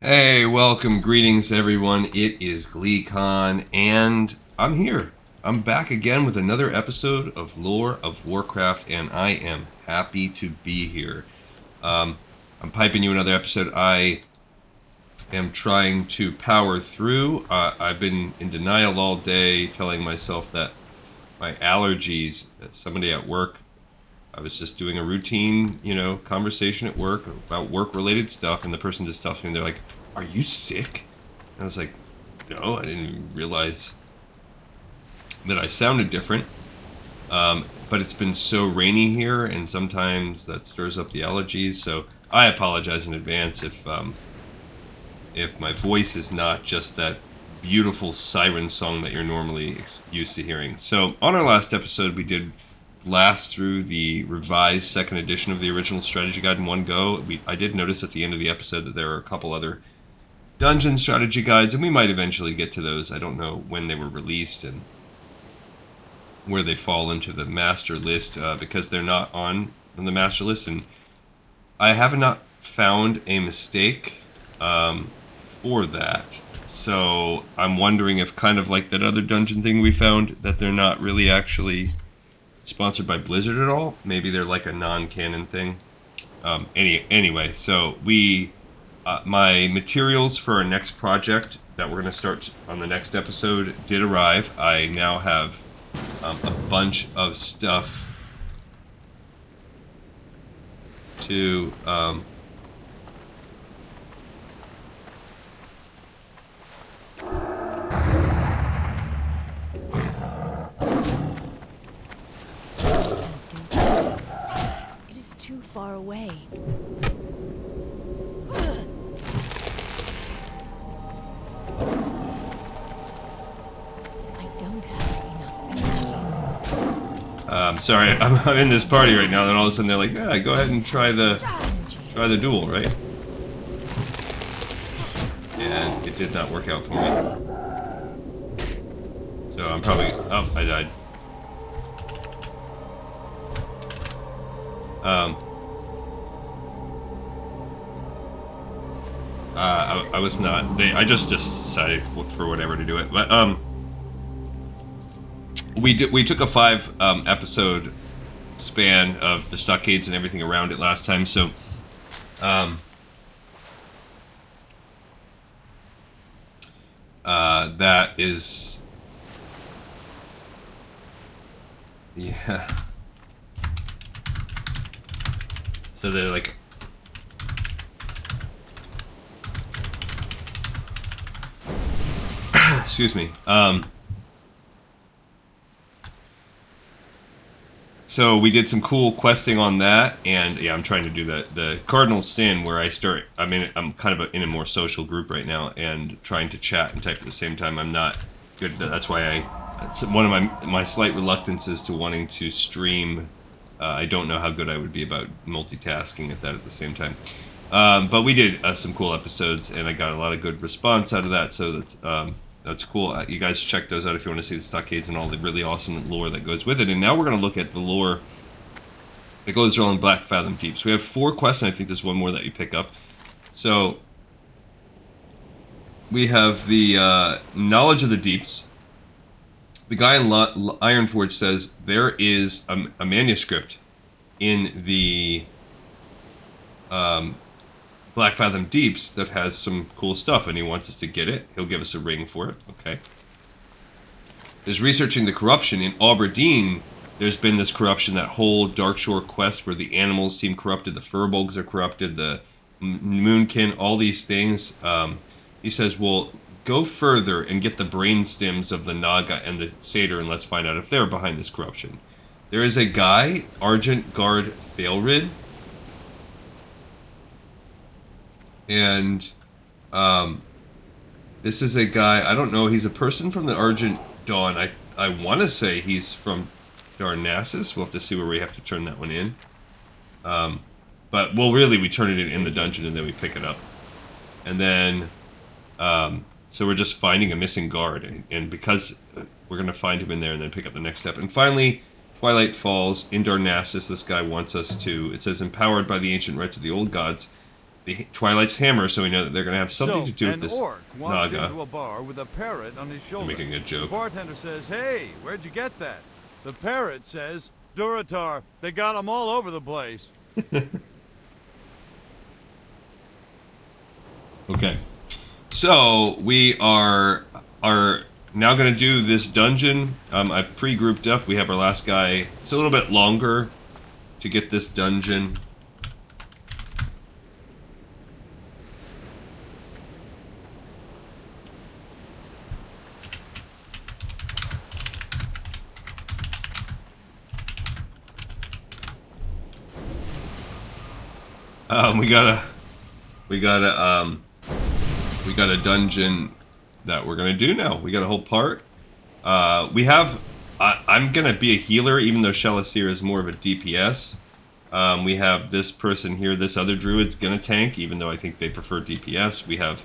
Hey, welcome, greetings everyone. It is GleeCon, and I'm here. I'm back again with another episode of Lore of Warcraft, and I am happy to be here. I'm piping you another episode. I am trying to power through. I've been in denial all day, telling myself that my allergies, that somebody at work, I was just doing a routine, conversation at work about work-related stuff, and the person just stops me and they're like, "Are you sick?" And I was like, "No, I didn't even realize that I sounded different." But it's been so rainy here, and sometimes that stirs up the allergies. So I apologize in advance if my voice is not just that beautiful siren song that you're normally used to hearing. So on our last episode, we did blast through the revised second edition of the original strategy guide in one go. I did notice at the end of the episode that there are a couple other dungeon strategy guides, and we might eventually get to those. I don't know when they were released and where they fall into the master list, because they're not on the master list, and I have not found a mistake for that. So I'm wondering if, kind of like that other dungeon thing we found, that they're not really actually sponsored by Blizzard at all. Maybe they're like a non-canon thing. Anyway, so my materials for our next project that we're going to start on the next episode did arrive. I now have a bunch of stuff to It is too far away. I don't have enough. sorry, I'm in this party right now, and all of a sudden they're like, "Yeah, go ahead and try the duel," right? And it did not work out for me. So I'm probably... Oh, I died. I was not... I just decided for whatever to do it. But, we took a 5 episode span of the stockades and everything around it last time, so that is, yeah. So they're like, excuse me. So we did some cool questing on that, and yeah, I'm trying to do the cardinal sin where I'm kind of in a more social group right now and trying to chat and type at the same time. I'm not good at that. That's why it's one of my slight reluctances to wanting to stream. I don't know how good I would be about multitasking at the same time. But we did some cool episodes, and I got a lot of good response out of that, so that's cool. You guys check those out if you want to see the stockades and all the really awesome lore that goes with it. And now we're going to look at the lore that goes around Blackfathom Deeps. We have 4 quests, and I think there's one more that you pick up. So we have the knowledge of the deeps. The guy in Ironforge says there is a manuscript in the Blackfathom Deeps that has some cool stuff, and he wants us to get it. He'll give us a ring for it. Okay. There's researching the corruption. In Aberdeen, there's been this corruption, that whole Darkshore quest where the animals seem corrupted, the furbolgs are corrupted, the moonkin, all these things. He says, well, go further and get the brain stems of the Naga and the Satyr, and let's find out if they're behind this corruption. There is a guy, Argent Guard Failrid, and this is a guy, I don't know, he's a person from the Argent Dawn. I want to say he's from Darnassus. We'll have to see where we have to turn that one in. But, well, really, we turn it in the dungeon and then we pick it up. And then, so we're just finding a missing guard. And because we're going to find him in there and then pick up the next step. And finally, Twilight Falls in Darnassus. This guy wants us to, it says, empowered by the ancient rites of the old gods, the Twilight's hammer, so we know that they're going to have something to do with an this orc walks Naga. into a bar with a parrot on his shoulder. Making a joke. The bartender says, "Hey, where'd you get that?" The parrot says, "Duratar, they got 'em all over the place." Okay. So we are now going to do this dungeon. I've pre-grouped up. We have our last guy. It's a little bit longer to get this dungeon. We got a dungeon that we're gonna do now. We got a whole part. I'm gonna be a healer, even though Shelasir is more of a DPS. We have this person here. This other druid's gonna tank, even though I think they prefer DPS. We have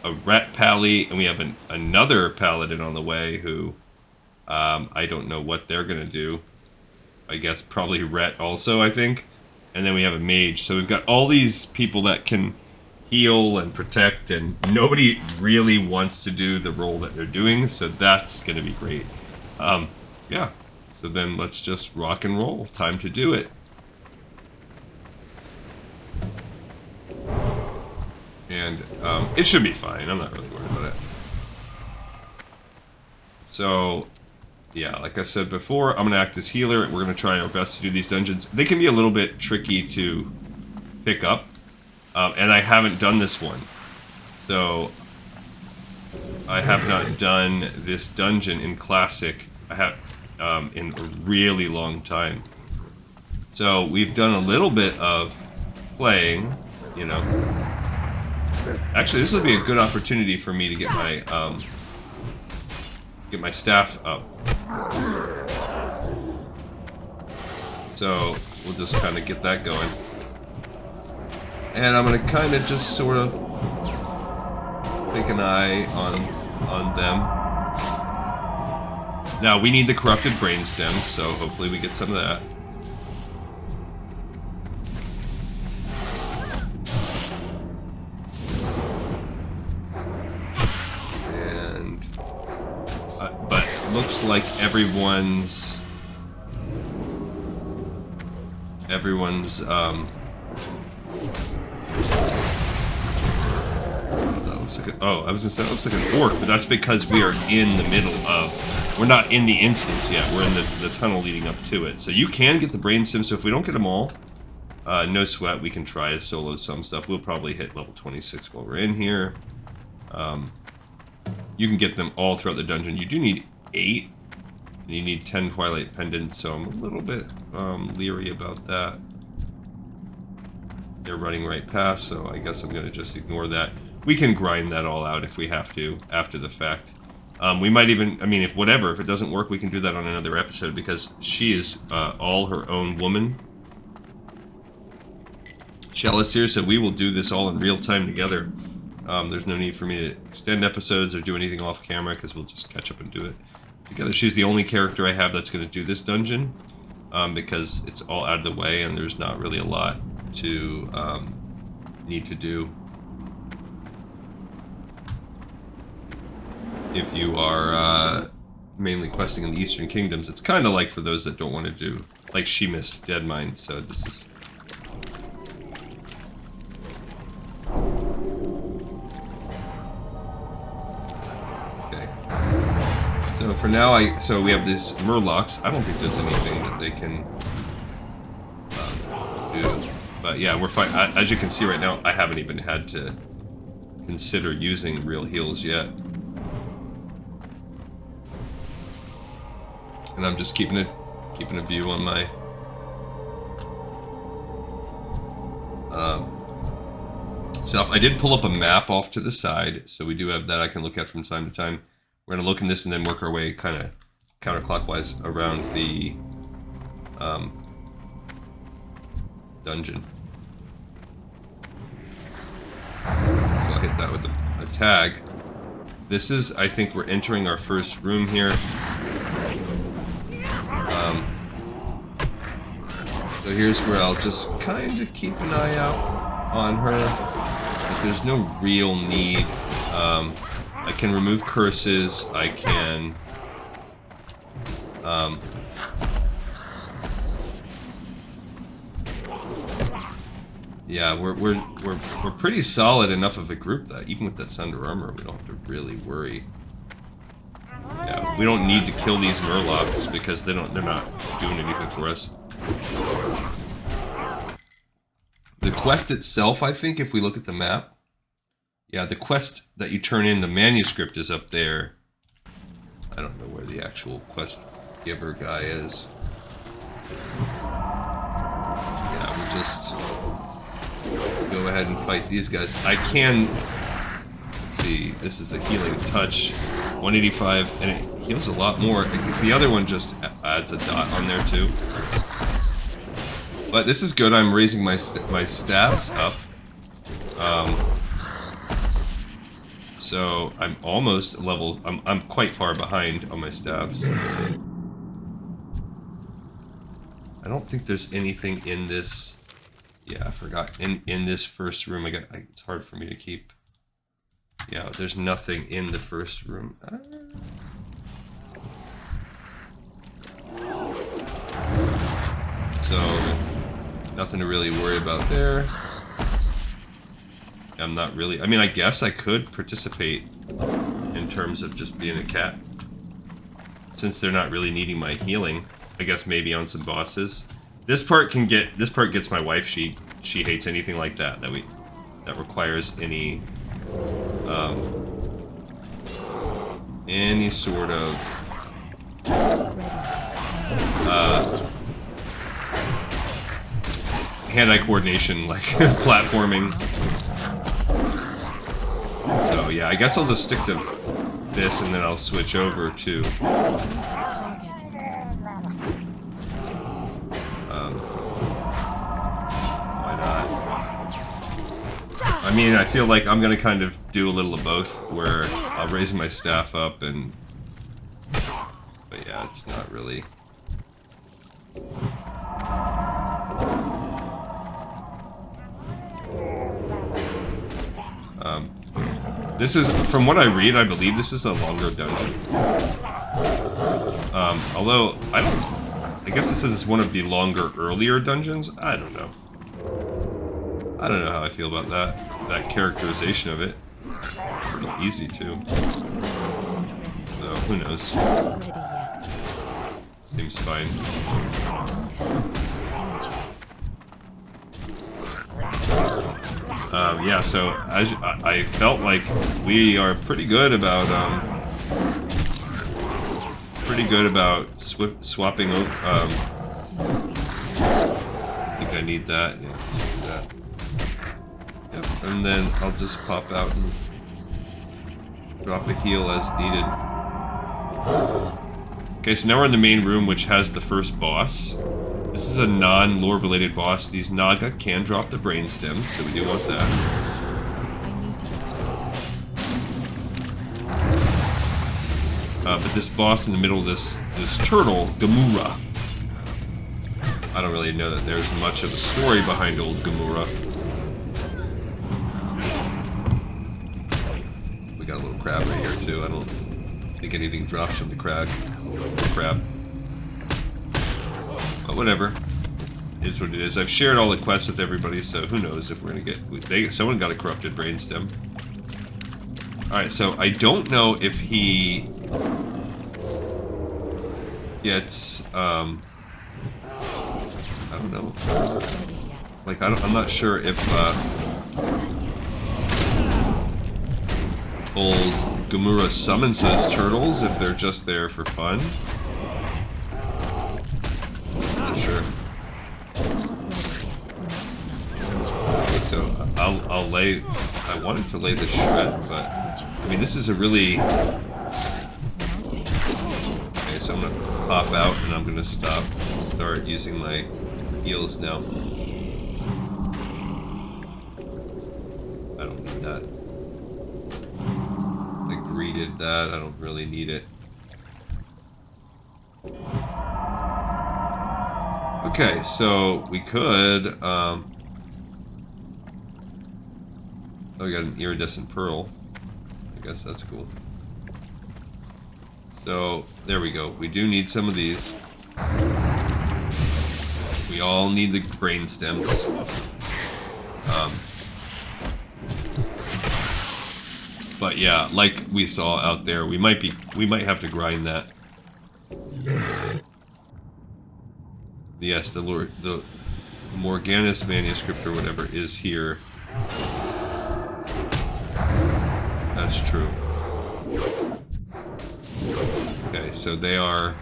a rat pally, and we have another paladin on the way who I don't know what they're gonna do. I guess probably ret also, I think. And then we have a mage. So we've got all these people that can heal and protect, and nobody really wants to do the role that they're doing, so that's going to be great. Yeah. So then let's just rock and roll. Time to do it. And it should be fine. I'm not really worried about it. So, yeah, like I said before, I'm going to act as healer. We're going to try our best to do these dungeons. They can be a little bit tricky to pick up, and I haven't done this one. So, I have not done this dungeon in Classic in a really long time. So, we've done a little bit of playing, you know. Actually, this will be a good opportunity for me to get my staff up. So we'll just kind of get that going. And I'm going to kind of just sort of take an eye on them. Now, we need the corrupted brainstem, so hopefully we get some of that. Looks like everyone's that looks like I was gonna say that looks like an orc, but that's because we are in the middle of, we're not in the instance yet, we're in the tunnel leading up to it. So you can get the brainstem, so if we don't get them all, no sweat, we can try to solo some stuff. We'll probably hit level 26 while we're in here. You can get them all throughout the dungeon. You do need 8, and you need 10 Twilight Pendants, so I'm a little bit leery about that. They're running right past, so I guess I'm going to just ignore that. We can grind that all out if we have to, after the fact. We might even, I mean, if it doesn't work, we can do that on another episode, because she is all her own woman. Shelasir, so we will do this all in real time together. There's no need for me to extend episodes or do anything off camera, because we'll just catch up and do it together. She's the only character I have that's going to do this dungeon, because it's all out of the way and there's not really a lot to need to do. If you are mainly questing in the Eastern Kingdoms, it's kind of like for those that don't want to do, like she missed Dead Mine, so this is... So for now, we have these Murlocs. I don't think there's anything that they can do. But yeah, we're fine. As you can see right now, I haven't even had to consider using real heals yet. And I'm just keeping a view on my stuff. I did pull up a map off to the side, so we do have that I can look at from time to time. We're going to look in this and then work our way kind of counterclockwise around the dungeon. So I'll hit that with a tag. This is, I think we're entering our first room here. So here's where I'll just kind of keep an eye out on her. there's no real need. I can remove curses. I can. Yeah, we're pretty solid enough of a group that even with that Sunder armor, we don't have to really worry. Yeah, we don't need to kill these Murlocs because they're not doing anything for us. The quest itself, I think, if we look at the map, yeah, the quest that you turn in, the manuscript is up there. I don't know where the actual quest giver guy is. Yeah, we just go ahead and fight these guys. I can, let's see, this is a healing touch, 185, and it heals a lot more. I think the other one just adds a dot on there too. But this is good. I'm raising my staffs up. So I'm almost level. I'm quite far behind on my staffs. I don't think there's anything in this. Yeah, I forgot. In this first room, it's hard for me to keep. Yeah, there's nothing in the first room. So nothing to really worry about there. I'm not really. I mean, I guess I could participate in terms of just being a cat, since they're not really needing my healing. I guess maybe on some bosses. This part gets my wife. She hates anything like that requires any sort of hand-eye coordination, like platforming. So yeah, I guess I'll just stick to this and then I'll switch over to why not? I mean, I feel like I'm gonna kind of do a little of both, where I'll raise my staff up and, but yeah, it's not really. This is, from what I read, I believe this is a longer dungeon. Although, I guess this is one of the longer, earlier dungeons? I don't know. I don't know how I feel about that characterization of it. Pretty easy, too. So, who knows? Seems fine. Yeah, so I felt like we are pretty good about swapping over. I think I need that. Yeah, need that. Yep, and then I'll just pop out and drop a heal as needed. Okay, so now we're in the main room, which has the first boss. This is a non-lore related boss. These Naga can drop the brainstems, so we do want that. But this boss in the middle of this turtle, Gamura. I don't really know that there's much of a story behind old Gamura. We got a little crab right here too. I don't think anything drops from the crab. But whatever. It is what it is. I've shared all the quests with everybody, so who knows if we're gonna get. Someone got a corrupted brainstem. Alright, so I don't know if he gets I don't know. Like I'm not sure if old Gamura summons those turtles, if they're just there for fun. Not sure. So I'll lay. I wanted to lay the shred, but I mean this is a really. Okay, so I'm gonna pop out and I'm gonna start using my heals now. I don't need that. I greeted that. I don't really need it. Okay, so we could, Oh, we got an iridescent pearl. I guess that's cool. So, there we go. We do need some of these. We all need the brain stems. But yeah, like we saw out there, we might have to grind that. Yes, the Morganus manuscript or whatever is here. That's true. Okay, so they are...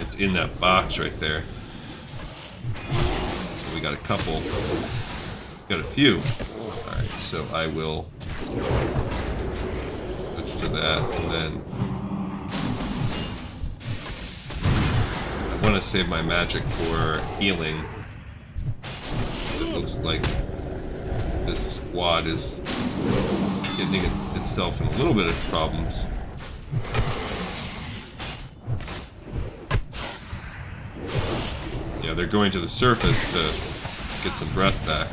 It's in that box right there. We got a couple. Got a few. Alright, so I will switch to that, and then... I want to save my magic for healing. It looks like this squad is getting itself in a little bit of problems. Yeah, they're going to the surface to get some breath back.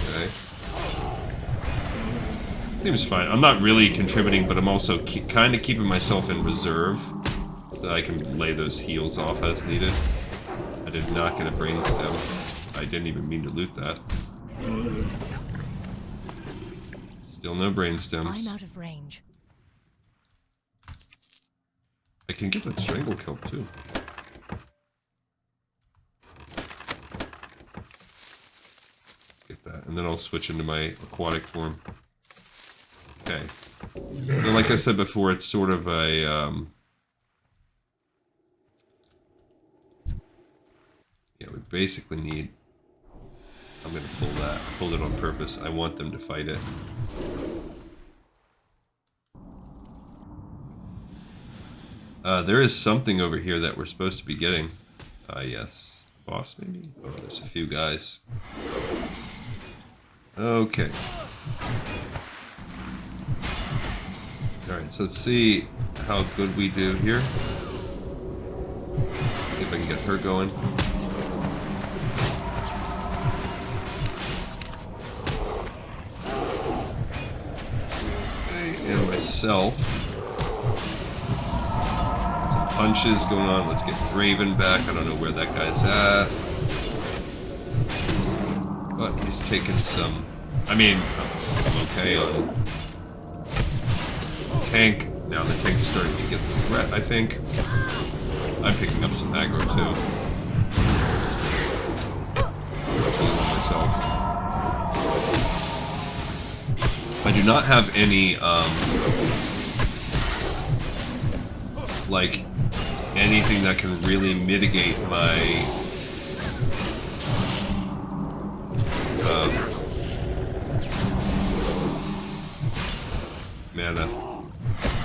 Okay. Seems fine. I'm not really contributing, but I'm also kind of keeping myself in reserve so that I can lay those heals off as needed. I did not get a brainstem. I didn't even mean to loot that. Still no brainstems. I'm out of range. I can get that strangle kelp too. Get that, and then I'll switch into my aquatic form. Okay. So like I said before, it's sort of a yeah, we basically need... I'm gonna pull that. Pulled it on purpose. I want them to fight it. There is something over here that we're supposed to be getting. Yes. Boss, maybe? Oh, there's a few guys. Okay. Alright, so let's see how good we do here. See if I can get her going. Okay, and myself. Some punches going on. Let's get Raven back. I don't know where that guy's at. But he's taking some... I mean, I'm okay on... tank. Now the tank's starting to get the threat, I think. I'm picking up some aggro too. Myself. I do not have any, like, anything that can really mitigate my, mana.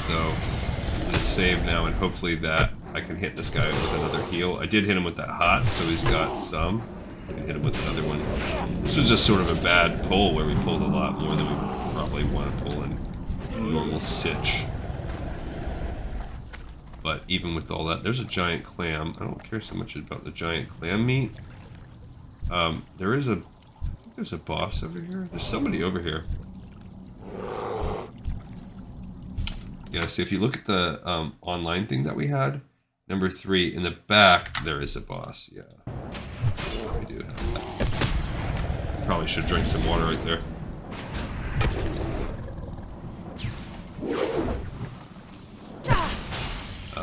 So, I'm gonna save now, and hopefully that I can hit this guy with another heal. I did hit him with that hot, so he's got some. I can hit him with another one. This was just sort of a bad pull where we pulled a lot more than we probably want to pull in normal sitch. But even with all that, there's a giant clam. I don't care so much about the giant clam meat. There's a boss over here. There's somebody over here. Yeah, see, if you look at the online thing that we had, number 3, in the back, there is a boss. Yeah. We do have that. Probably should drink some water right there.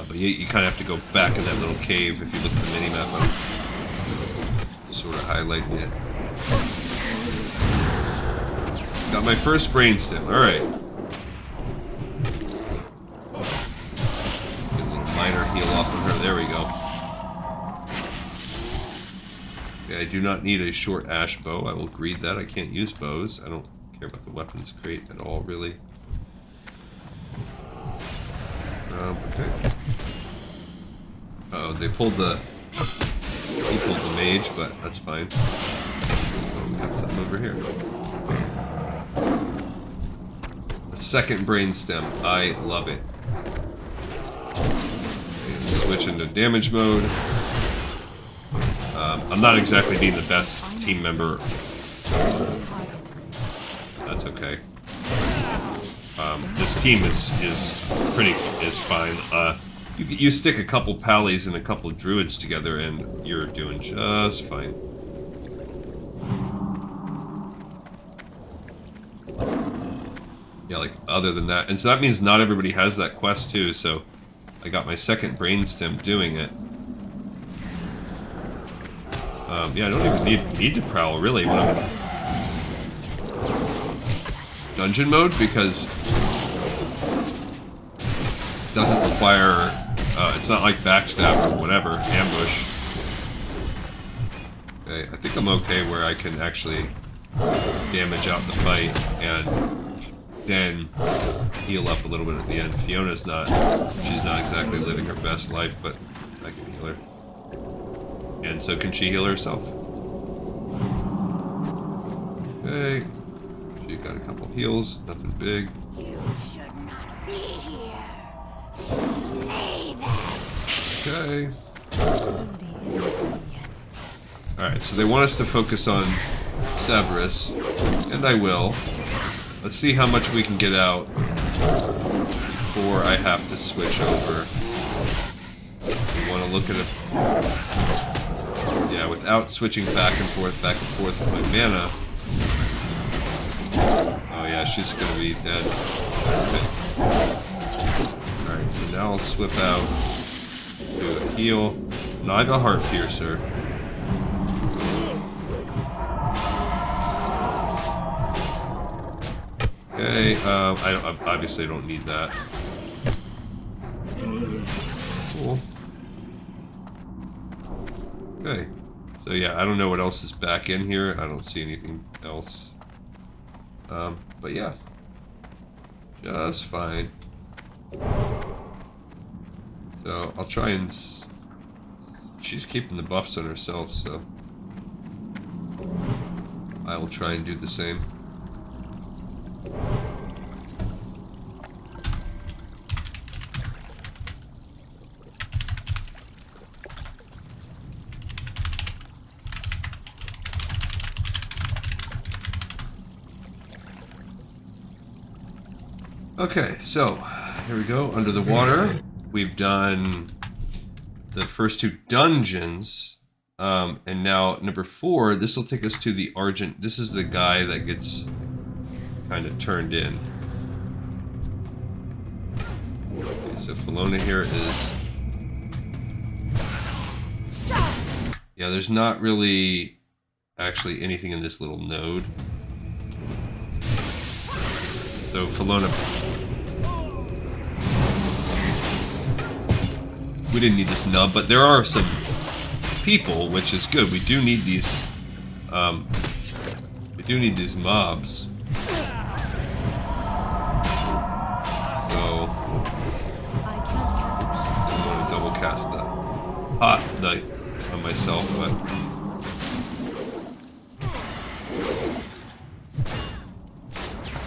But you kind of have to go back in that little cave if you look at the mini-map. I'm just sort of highlighting it. Got my first brainstem. Alright. Minor heal off of her. There we go. Okay, I do not need a short ash bow. I will greed that. I can't use bows. I don't care about the weapons crate at all, really. Okay. Uh-oh, they pulled the... He pulled the mage, but that's fine. Oh, we got something over here. A second brainstem. I love it. Switch into damage mode. I'm not exactly being the best team member. That's okay. This team is fine. You stick a couple pallies and a couple druids together, and you're doing just fine. Yeah, like other than that, and so that means not everybody has that quest too. So I got my second brainstem doing it. Yeah, I don't even need to prowl really when I'm in dungeon mode because it doesn't require. It's not like backstab or whatever ambush. Okay, I think I'm okay where I can actually damage out the fight and then heal up a little bit at the end. Fiona's not. She's not exactly living her best life, but I can heal her. And so can she heal herself? Okay. She got a couple heals, nothing big. You should not be here. Lay them. Okay. Guildie isn't ready yet. Alright, so they want us to focus on Severus, and I will. Let's see how much we can get out before I have to switch over. We want to look at it. Yeah, without switching back and forth with my mana. Oh yeah, she's gonna be dead. Okay. Alright, so now I'll swip out, do a heal. Naga Heart Piercer. Okay, I obviously don't need that. Cool. Okay. So yeah, I don't know what else is back in here. I don't see anything else. But yeah. Just fine. So I'll try and... She's keeping the buffs on herself, so... I will try and do the same. Okay, so here we go. Under the water, we've done the first two dungeons, and now number 4. This will take us to the Argent. This is the guy that gets kind of turned in. Okay, so Felona here is. Yeah, there's not really actually anything in this little node. So Felona. We didn't need this nub, but there are some people, which is good. We do need these. We do need these mobs. So I can't cast that. I want to double cast the hot knight on myself, but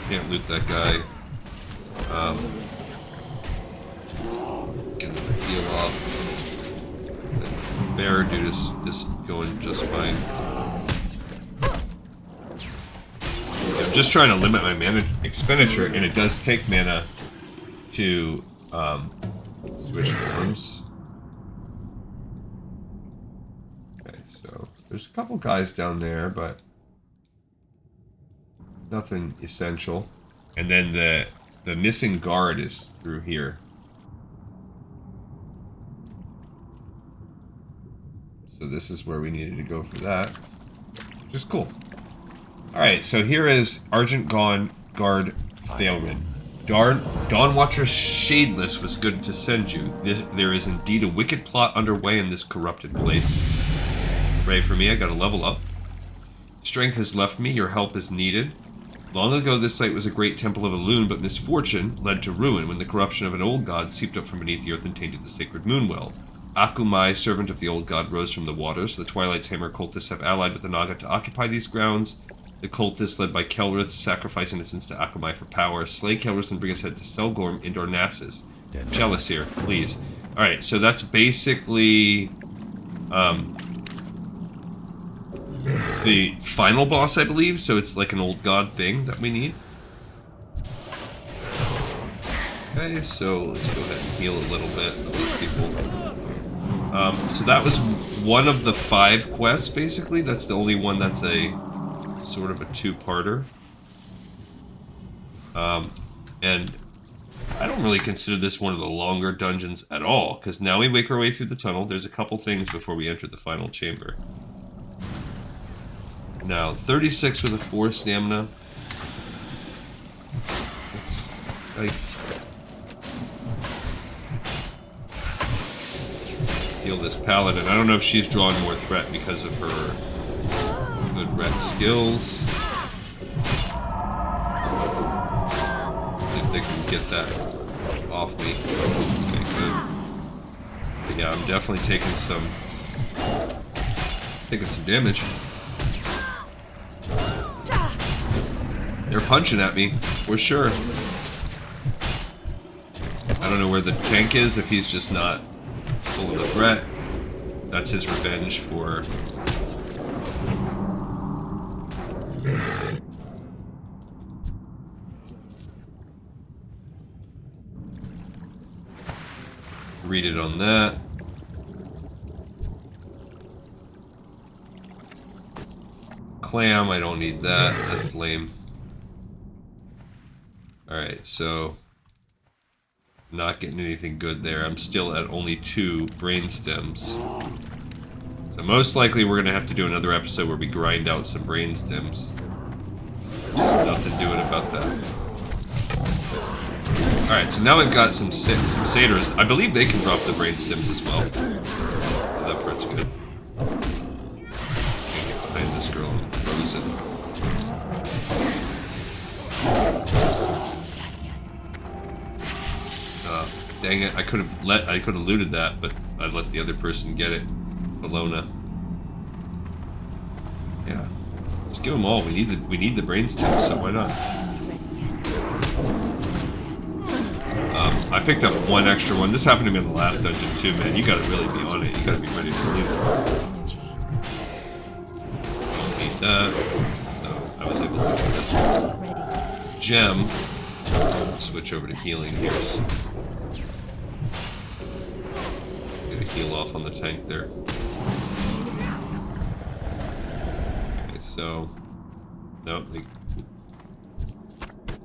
can't loot that guy. Get the heal off. The bear dude is going just fine. I'm just trying to limit my mana expenditure, and it does take mana to switch forms. Okay, so there's a couple guys down there, but nothing essential. And then the missing guard is through here. So this is where we needed to go for that, which is cool. Alright, so here is Argent Guard Thalwyn. Dawnwatcher Shadeless was good to send you. There is indeed a wicked plot underway in this corrupted place. Pray for me, I gotta level up. Strength has left me, your help is needed. Long ago this site was a great temple of Elune, but misfortune led to ruin when the corruption of an old god seeped up from beneath the earth and tainted the sacred moonwell. Akumai, servant of the old god, rose from the waters. The Twilight's Hammer cultists have allied with the Naga to occupy these grounds. The cultists, led by Kelrith, sacrifice innocents to Akumai for power. Slay Kelrith and bring us head to Selgorm in Dornassus. Jealous here, please. Alright, so that's basically the final boss, I believe. So it's like an old god thing that we need. Okay, so let's go ahead and heal a little bit of these people. So that was one of the 5 quests, basically. That's the only one that's a sort of a 2-parter. And I don't really consider this one of the longer dungeons at all, because now we make our way through the tunnel. There's a couple things before we enter the final chamber. Now, 36 with a 4 stamina. Heal this paladin. I don't know if she's drawing more threat because of her good red skills. See if they can get that off me. Okay, good. But yeah, I'm definitely taking some damage. They're punching at me, for sure. I don't know where the tank is, if he's just not full of the threat. That's his revenge for... Read it on that. Clam, I don't need that. That's lame. Alright, so... Not getting anything good there. I'm still at only 2 brain stems. So most likely we're going to have to do another episode where we grind out some brain stems. There's nothing doing about that. Alright, so now we've got some satyrs. I believe they can drop the brain stems as well. So that part's good. Get behind this girl and frozen. Dang it, I could have looted that, but I let the other person get it. Bologna. Yeah. Let's give them all. We need the brain stems, so why not? I picked up 1 extra one. This happened to me in the last dungeon too, man. You gotta really be on it. You gotta be ready to leave. Don't need that. No, I was able to do this. Gem. Switch over to healing here. Heal off on the tank there. Okay, so... Nope, they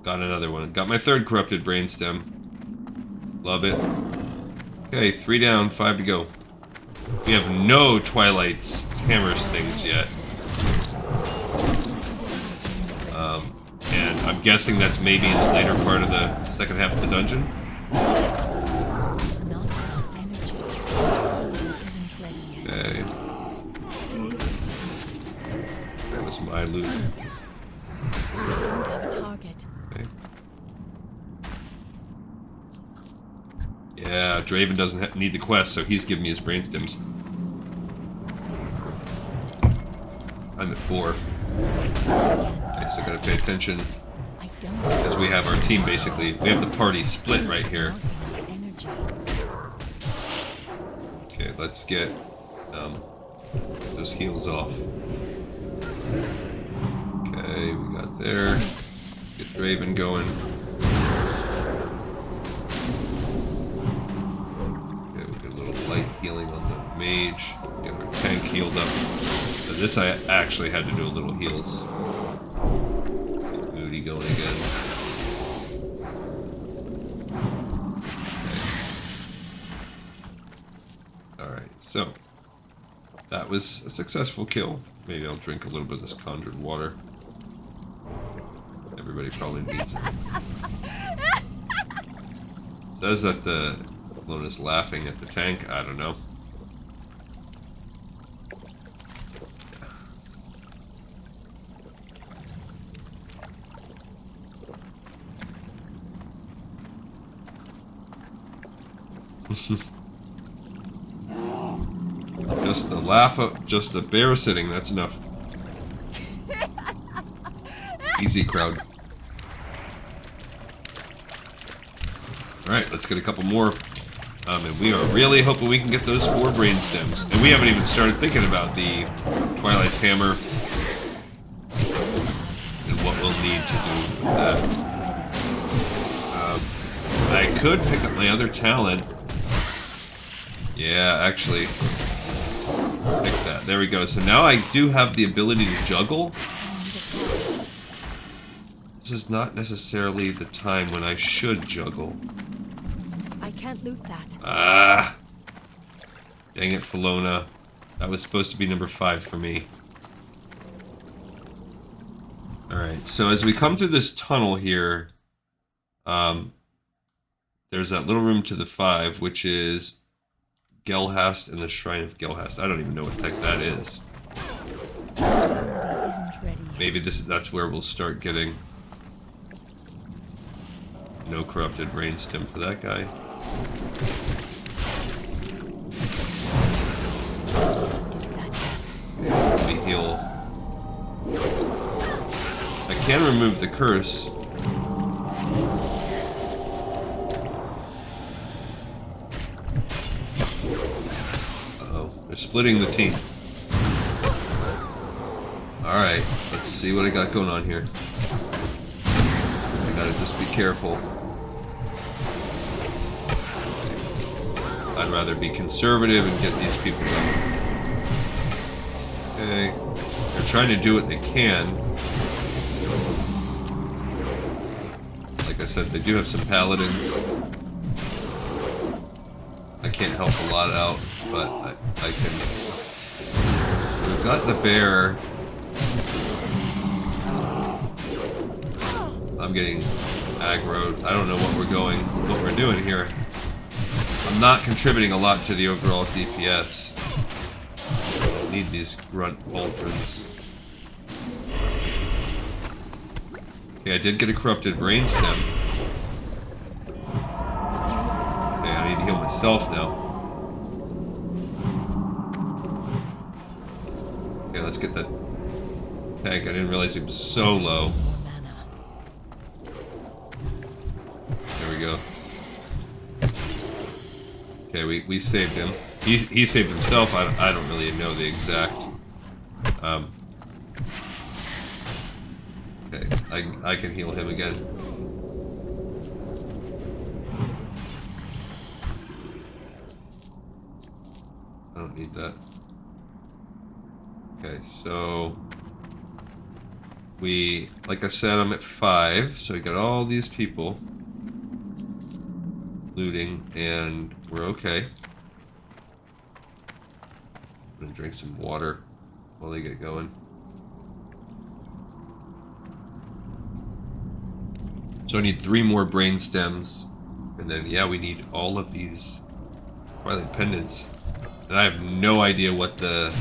got another one. Got my 3rd corrupted brainstem. Love it. Okay, 3 down, 5 to go. We have no Twilight's hammers things yet. And I'm guessing that's maybe in the later part of the second half of the dungeon. Okay. That was my loot. Don't have a target. Okay. Yeah, Draven doesn't need the quest, so he's giving me his brainstems. I'm at 4. Okay, so gotta pay attention. Because we have our team basically, we have the party split right here. Okay, let's get those heals off. Okay, we got there. Get Draven going. Okay, we get a little light healing on the mage. Get our tank healed up. So this I actually had to do a little heals. Get Moody going again. Okay. Alright, so that was a successful kill. Maybe I'll drink a little bit of this conjured water. Everybody probably needs it. Says that the clone is laughing at the tank. I don't know. Just the laugh up, just the bear sitting, that's enough. Easy, crowd. Alright, let's get a couple more And we are really hoping we can get those 4 brain stems. And we haven't even started thinking about the Twilight's Hammer and what we'll need to do with that. I could pick up my other talent. Yeah, actually. Pick that. There we go. So now I do have the ability to juggle. This is not necessarily the time when I should juggle. I can't loot that. Ah! Dang it, Felona. That was supposed to be number 5 for me. Alright, so as we come through this tunnel here, there's that little room to the 5, which is Gelhast and the Shrine of Gelhast. I don't even know what the heck that is. Isn't ready yet. Maybe that's where we'll start getting no corrupted brainstem for that guy. We heal. I can remove the curse. Uh-oh, they're splitting the team. Alright, let's see what I got going on here. I gotta just be careful. I'd rather be conservative and get these people done. Okay. They're trying to do what they can. Like I said, they do have some paladins. I can't help a lot out, but I can. We've got the bear. I'm getting aggroed. I don't know what we're doing here. I'm not contributing a lot to the overall DPS. I don't need these grunt ultras. Okay, I did get a corrupted brainstem. Okay, I need to heal myself now. Okay, let's get that tank. I didn't realize it was so low. There we go. Okay, we saved him. He saved himself. I don't really know the exact. Okay, I can heal him again. I don't need that. Okay, so like I said, I'm at 5, so we got all these people looting, and we're okay. I'm gonna drink some water while they get going. So I need 3 more brain stems, and then yeah, we need all of these Twilight pendants. And I have no idea what this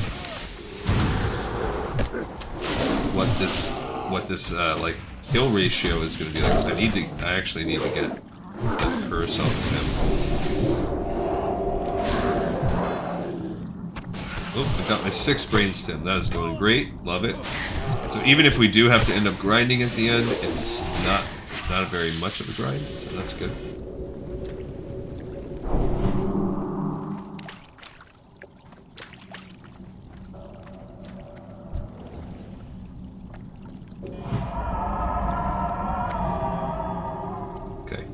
like kill ratio is going to be like. I actually need to get the curse off of him. Oh, I got my 6th brainstem. That is going great. Love it. So even if we do have to end up grinding at the end, it's not a very much of a grind, so that's good. Okay.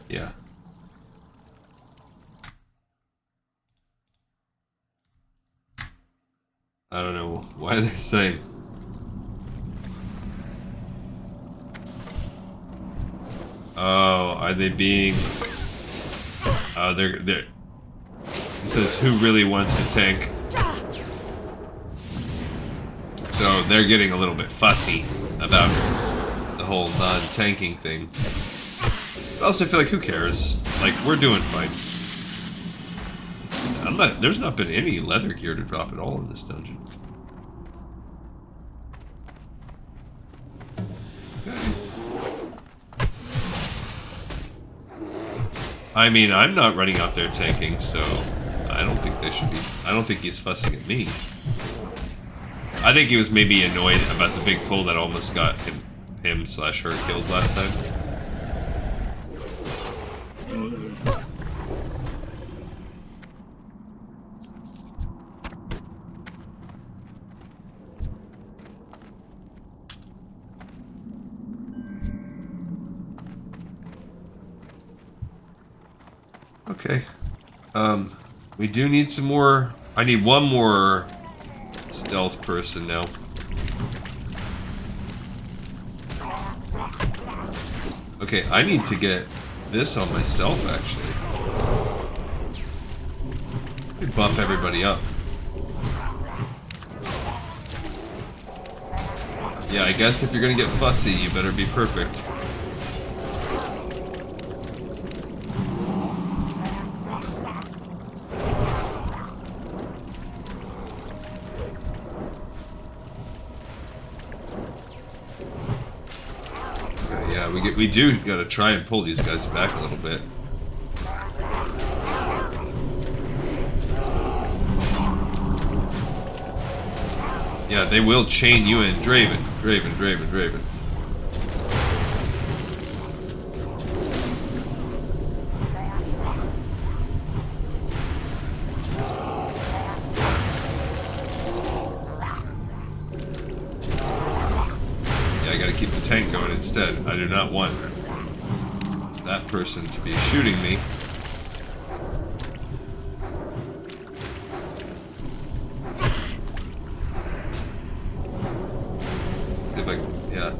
Yeah. I don't know why they're saying. Oh, are they being? They're. It says who really wants to tank. So they're getting a little bit fussy about the whole non-tanking thing. I also feel like, who cares? Like, we're doing fine. There's not been any leather gear to drop at all in this dungeon. Okay. I mean, I'm not running out there tanking, so I don't think they should be. I don't think he's fussing at me. I think he was maybe annoyed about the big pull that almost got him/her killed last time. Okay. We do need some more. I need one more stealth person now. Okay, I need to get this on myself, actually. We buff everybody up. Yeah, I guess if you're gonna get fussy, you better be perfect. We do gotta try and pull these guys back a little bit. Yeah, they will chain you in. Draven. Yeah, I gotta keep the tank going instead. I do not want that person to be shooting me. See if I can, yeah.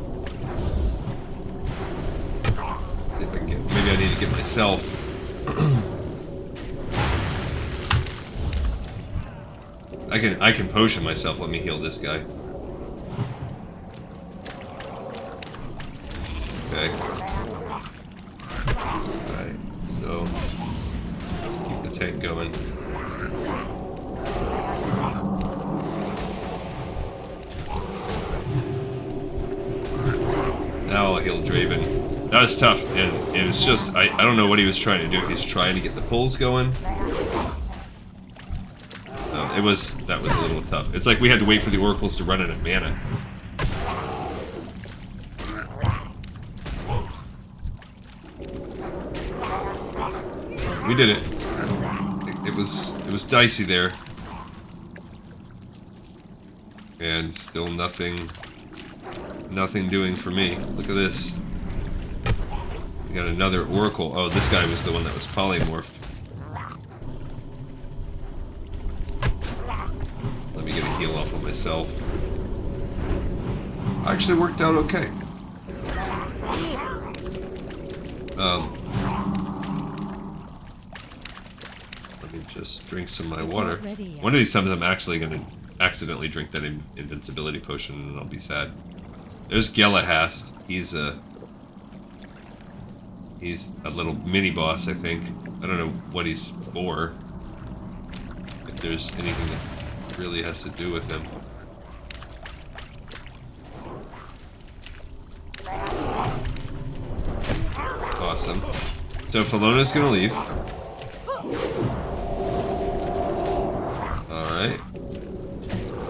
See if I can get, maybe I need to get myself. I can potion myself. Let me heal this guy. Okay. Alright, so keep the tank going. Now I'll heal Draven. That was tough, and it's just, I don't know what he was trying to do, if he's trying to get the pulls going. That was a little tough. It's like we had to wait for the oracles to run out of mana. We did it. It was dicey there. And still nothing doing for me. Look at this. We got another oracle. Oh, this guy was the one that was polymorphed. Let me get a heal off of myself. Actually worked out okay. Let me just drink some of my water. One of these times I'm actually going to accidentally drink that invincibility potion and I'll be sad. There's Gelahast. He's a little mini boss, I think. I don't know what he's for. If there's anything that really has to do with him. Awesome. So Filona's gonna leave. Alright.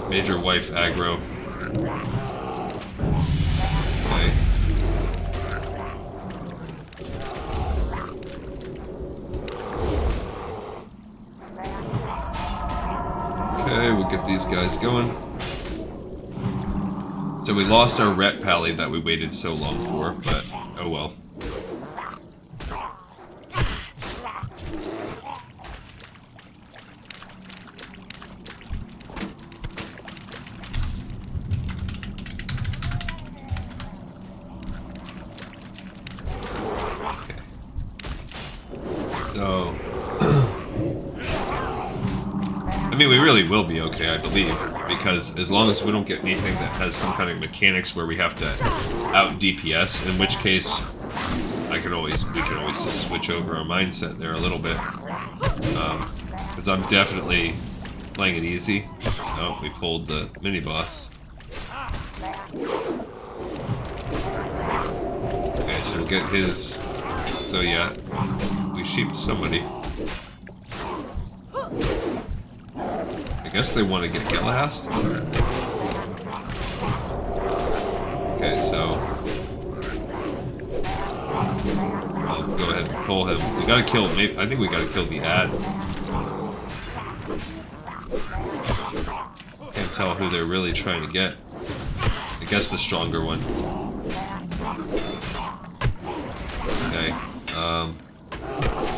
Major wife aggro. Okay. Okay, we'll get these guys going. So we lost our ret pally that we waited so long for, but oh well. So, I mean, we really will be okay, I believe, because as long as we don't get anything that has some kind of mechanics where we have to out DPS, in which case we can always just switch over our mindset there a little bit, because I'm definitely playing it easy. Oh, we pulled the mini boss. Okay, so get his. So yeah, we we sheeped somebody. I guess they want to get Galahast. Okay, so I'll go ahead and pull him. We gotta kill. Maybe, I think we gotta kill the ad. Can't tell who they're really trying to get. I guess the stronger one. Okay.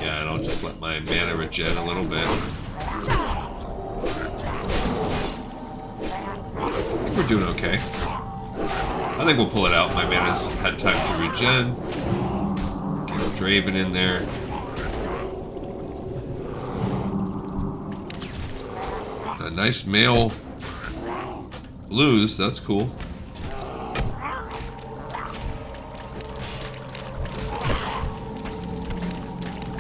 Yeah, and I'll just let my mana regen a little bit. I think we're doing okay. I think we'll pull it out. My mana's had time to regen. Get Draven in there. A nice male blues, that's cool.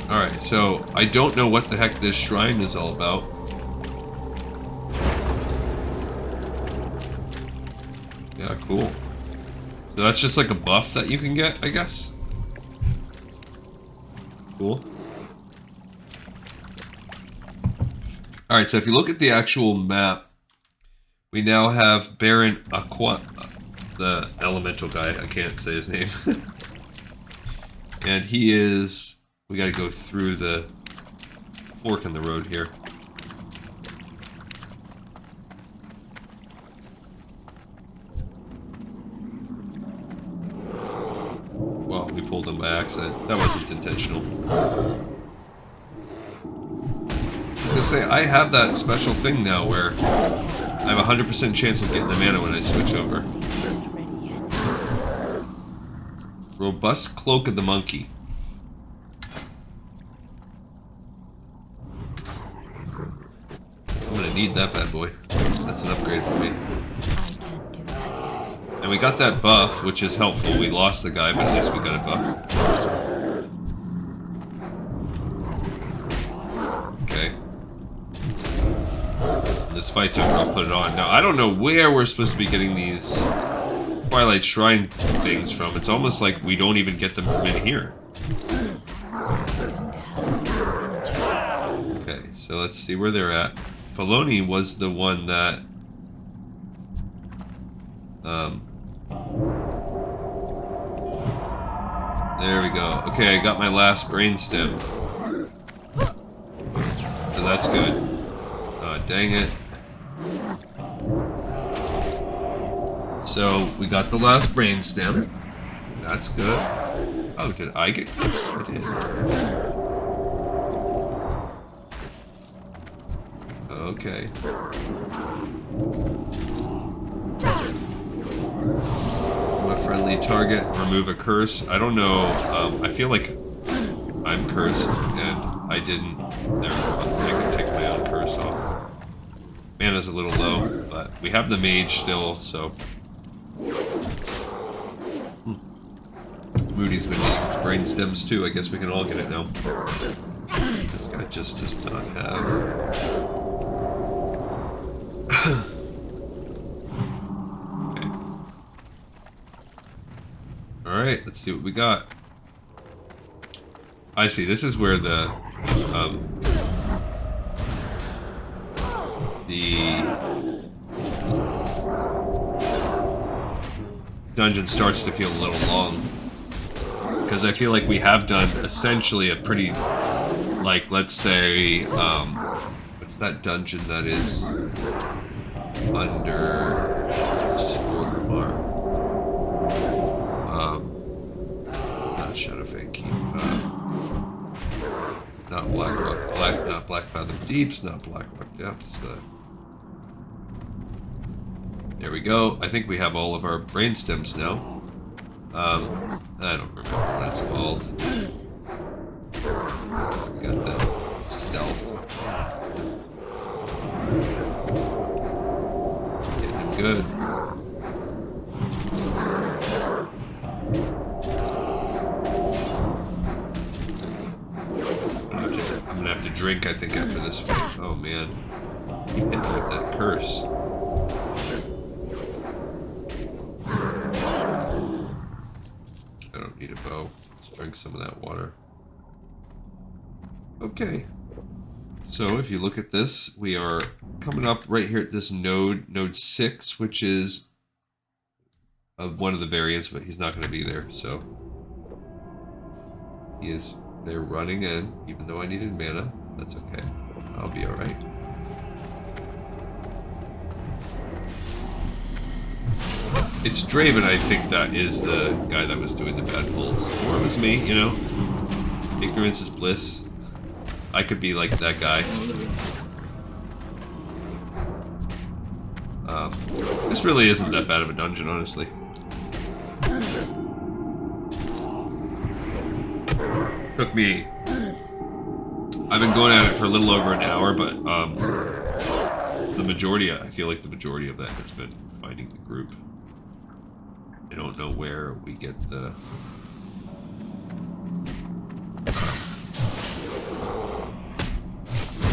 Alright, so I don't know what the heck this shrine is all about. Yeah, cool. So that's just like a buff that you can get, I guess. Cool. Alright, so if you look at the actual map, we now have Baron Aqua, the elemental guy, I can't say his name. And he is... We gotta go through the fork in the road here. Well, we pulled him by accident. That wasn't intentional. I was gonna say, I have that special thing now where I have a 100% chance of getting the mana when I switch over. Robust Cloak of the Monkey. I'm gonna need that bad boy. That's an upgrade for me. And we got that buff, which is helpful. We lost the guy, but at least we got a buff. Okay. When this fight's over, I'll put it on. Now, I don't know where we're supposed to be getting these Twilight Shrine things from. It's almost like we don't even get them from in here. Okay, so let's see where they're at. Feloni was the one that... There we go. Okay, I got my last brainstem. So that's good. Dang it. So, we got the last brainstem. That's good. Oh, did I get cursed? I did. Okay. A friendly target, remove a curse. I don't know. I feel like I'm cursed, and I didn't. There, I can take my own curse off. Mana's a little low, but we have the mage still, so. Moody's been getting his brain stems too. I guess we can all get it now. This guy just does not have. Okay. Alright, let's see what we got. I see, this is where the dungeon starts to feel a little long. Because I feel like we have done essentially a pretty, like, let's say, what's that dungeon that is under Orgrimmar? Not Shadowfang Keep. Not not Blackfathom Deeps, not Blackrock Depths. There we go. I think we have all of our brainstems now. I don't remember what it's called. We got the stealth. Getting good. I'm gonna have to drink, I think, after this fight. Oh man. Keep hitting me with that curse. I don't need a bow. Let's drink some of that water. Okay. So if you look at this, we are coming up right here at this node 6, which is one of the variants, but he's not going to be there. So he is there running in, even though I needed mana. That's okay. I'll be all right. It's Draven, I think, that is the guy that was doing the bad pulls. Or it was me, you know? Ignorance is bliss. I could be like that guy. This really isn't that bad of a dungeon, honestly. Took me... I've been going at it for a little over an hour, but the majority, I feel like the majority of that has been finding the group. I don't know where we get the...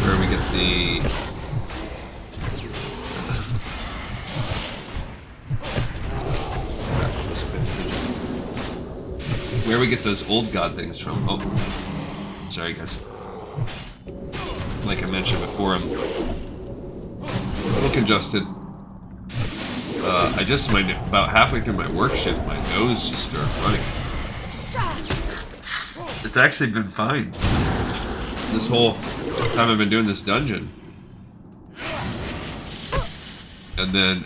Where we get the... Where we get those old god things from. Oh, sorry guys. Like I mentioned before, I'm a little congested. I just, about halfway through my work shift, my nose just started running. It's actually been fine. This whole time I've been doing this dungeon. And then,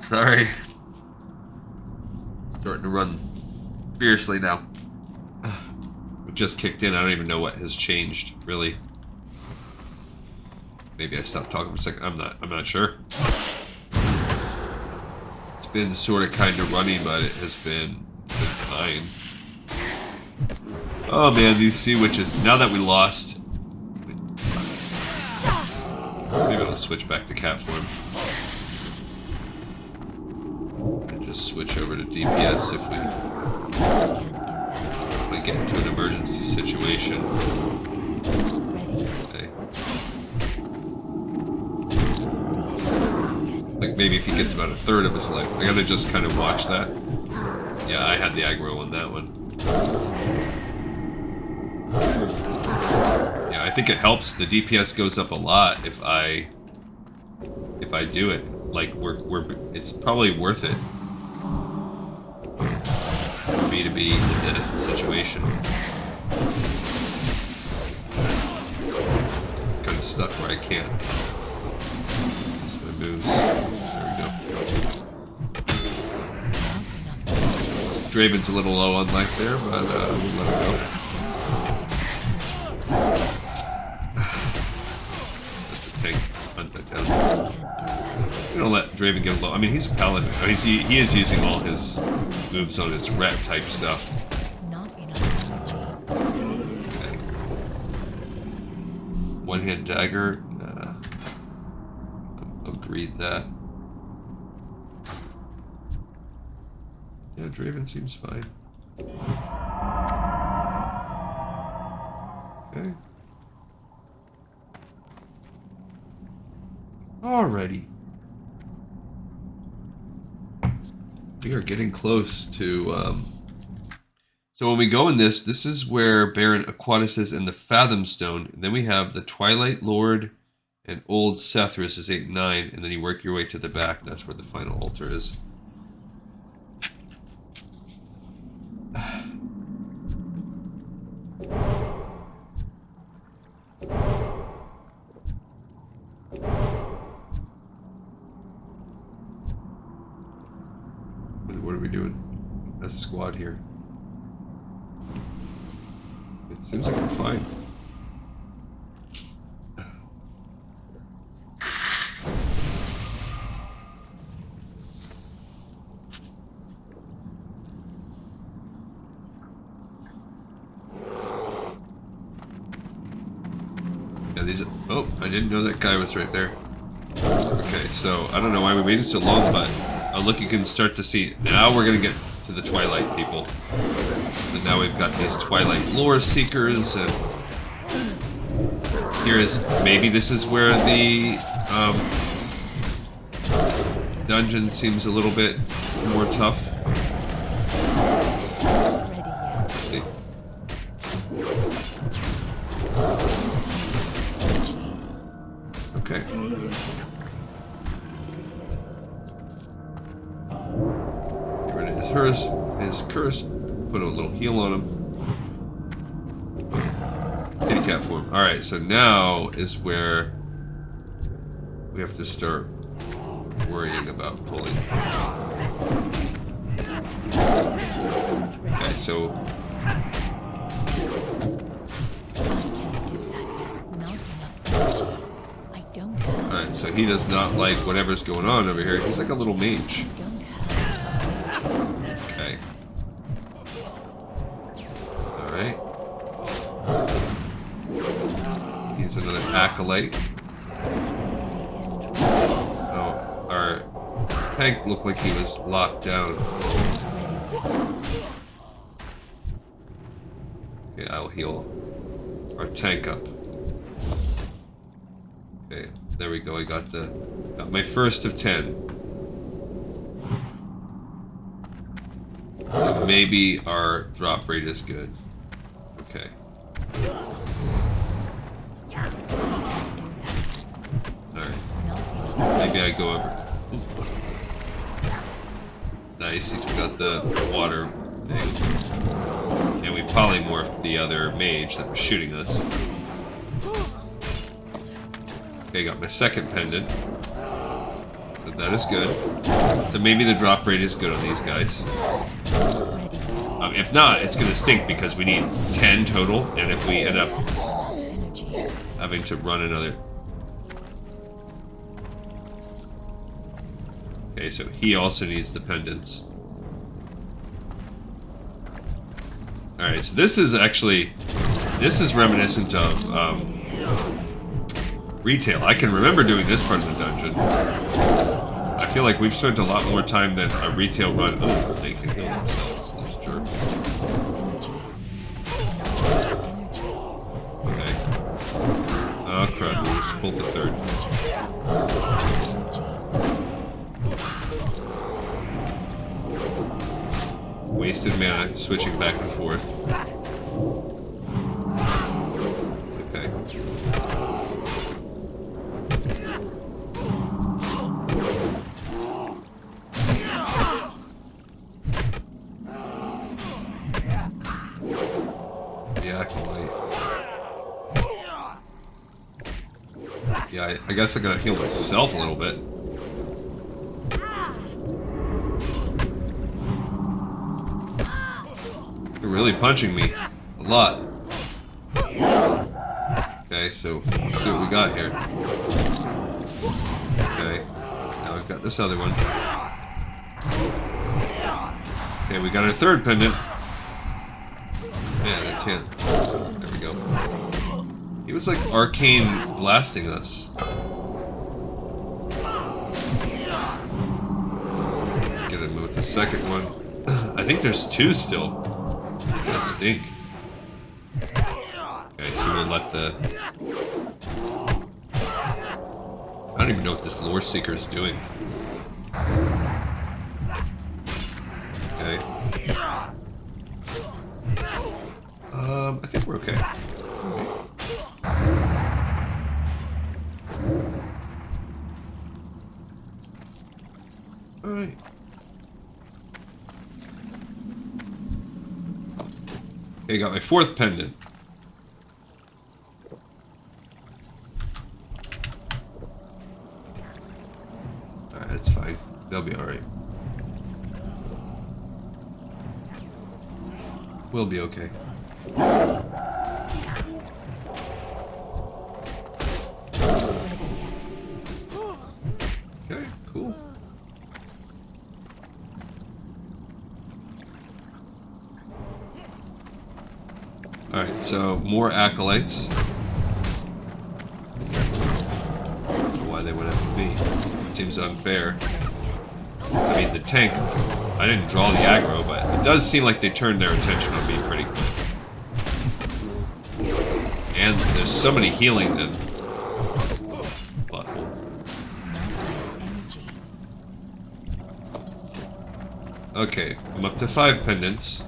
sorry. Starting to run fiercely now. It just kicked in. I don't even know what has changed, really. Maybe I stopped talking for a second. I'm not sure. It's been sort of kind of runny, but it has been fine. Oh man, these sea witches. Now that we lost, maybe I'll switch back to cat form. And just switch over to DPS if we get into an emergency situation. Okay. Like maybe if he gets about a third of his life. I gotta just kind of watch that. Yeah, I had the aggro on that one. Yeah, I think it helps. The DPS goes up a lot if I do it. Like it's probably worth it for me to be in the situation. Kind of stuck where I can't. Just my moves. There we go. Draven's a little low on life there, but we'll let him go. Let the tank hunt that down. I'm gonna let Draven get low. I mean, he's a paladin. Oh, he is using all his moves on his rat type stuff. Okay. One-hand dagger. Nah. Agreed that. Yeah, Draven seems fine. Okay. Alrighty. We are getting close to, so when we go in this is where Baron Aquatus is in the Fathom Stone. And then we have the Twilight Lord and Old Sethrus is 8-9. And then you work your way to the back. That's where the final altar is. What are we doing as a squad here? It seems like we're fine. Yeah, these. Oh, I didn't know that guy was right there. Okay, so I don't know why we waited so long, but look, you can start to see. Now we're gonna get to the Twilight people. And now we've got these Twilight lore seekers, and here is maybe this is where the dungeon seems a little bit more tough. Ready yet? See. Okay. Get rid of his curse. Put a little heal on him. Kitty cat form. Alright, so now is where we have to start worrying about pulling. Okay, so alright, so he does not like whatever's going on over here. He's like a little mage. Okay. Alright. He's another acolyte. Oh, our tank looked like he was locked down. Okay, I'll heal our tank up. Okay, there we go. I got my first of 10. So maybe our drop rate is good. Okay. Alright. Maybe I go over. Ooh. Nice, he took out the water thing. And we polymorphed the other mage that was shooting us. Okay, got my second pendant. So that is good. So maybe the drop rate is good on these guys. If not, it's gonna stink because we need 10 total, and if we end up having to run another... Okay, so he also needs the pendants. Alright, so this is actually... This is reminiscent of retail. I can remember doing this part of the dungeon. I feel like we've spent a lot more time than a retail run. Oh, they can heal themselves, those jerks. Okay. Oh crap, we just pulled the third. Wasted mana, switching back and forth. Okay. Yeah, I guess I gotta heal myself a little bit. They're really punching me. A lot. Okay, so let's see what we got here. Okay. Now we've got this other one. Okay, we got our third pendant. Man, I can't. There we go. He was like arcane blasting us. Get him with the second one. I think there's two still. That stink. Okay, so we'll let the... I don't even know what this lore seeker is doing. Okay. I think we're okay. Alright. Okay, got my fourth pendant. Alright, that's fine. They'll be alright. We'll be okay. Okay, cool. Alright, so more acolytes. I don't know why they would have to be. It seems unfair. I mean, the tank, I didn't draw the aggro, but it does seem like they turned their attention on me pretty quick. And there's somebody healing them. Okay, I'm up to 5 pendants.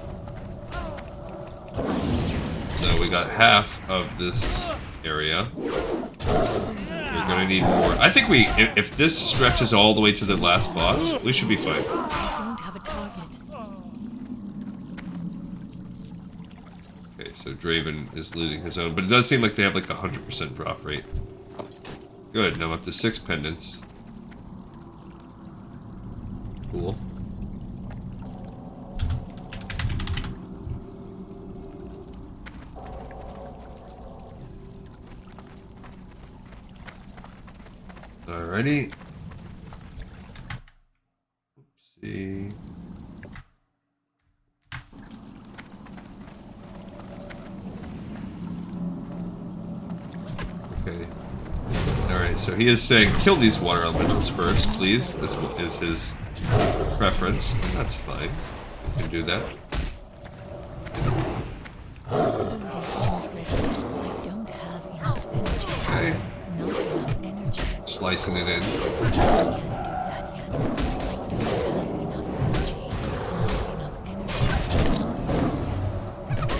So we got half of this area. We're gonna need more. I think if this stretches all the way to the last boss, we should be fine. I don't have a target. Okay, so Draven is losing his own, but it does seem like they have like 100% drop rate. Good, now I'm up to 6 pendants. Cool. Alrighty. Oopsie. Okay. Alright, so he is saying kill these water elementals first, please. This is his preference. That's fine. We can do that. I don't have enough energy. Okay. Not enough energy. Slicing it in. I can't do that yet. I don't have enough energy. Not enough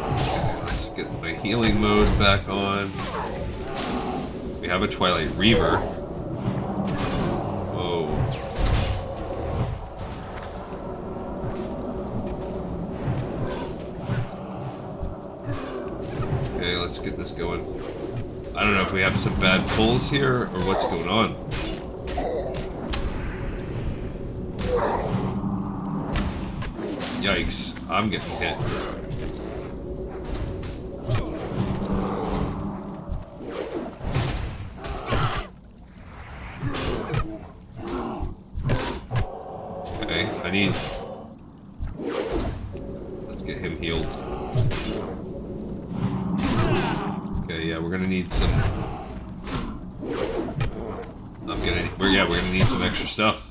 energy. Let's get my healing mode back on. We have a Twilight Reaver. Whoa. Okay, let's get this going. I don't know if we have some bad pulls here or what's going on. Yikes, I'm getting hit. Okay, I need... Let's get him healed. Okay, yeah, we're gonna need some... we're gonna need some extra stuff.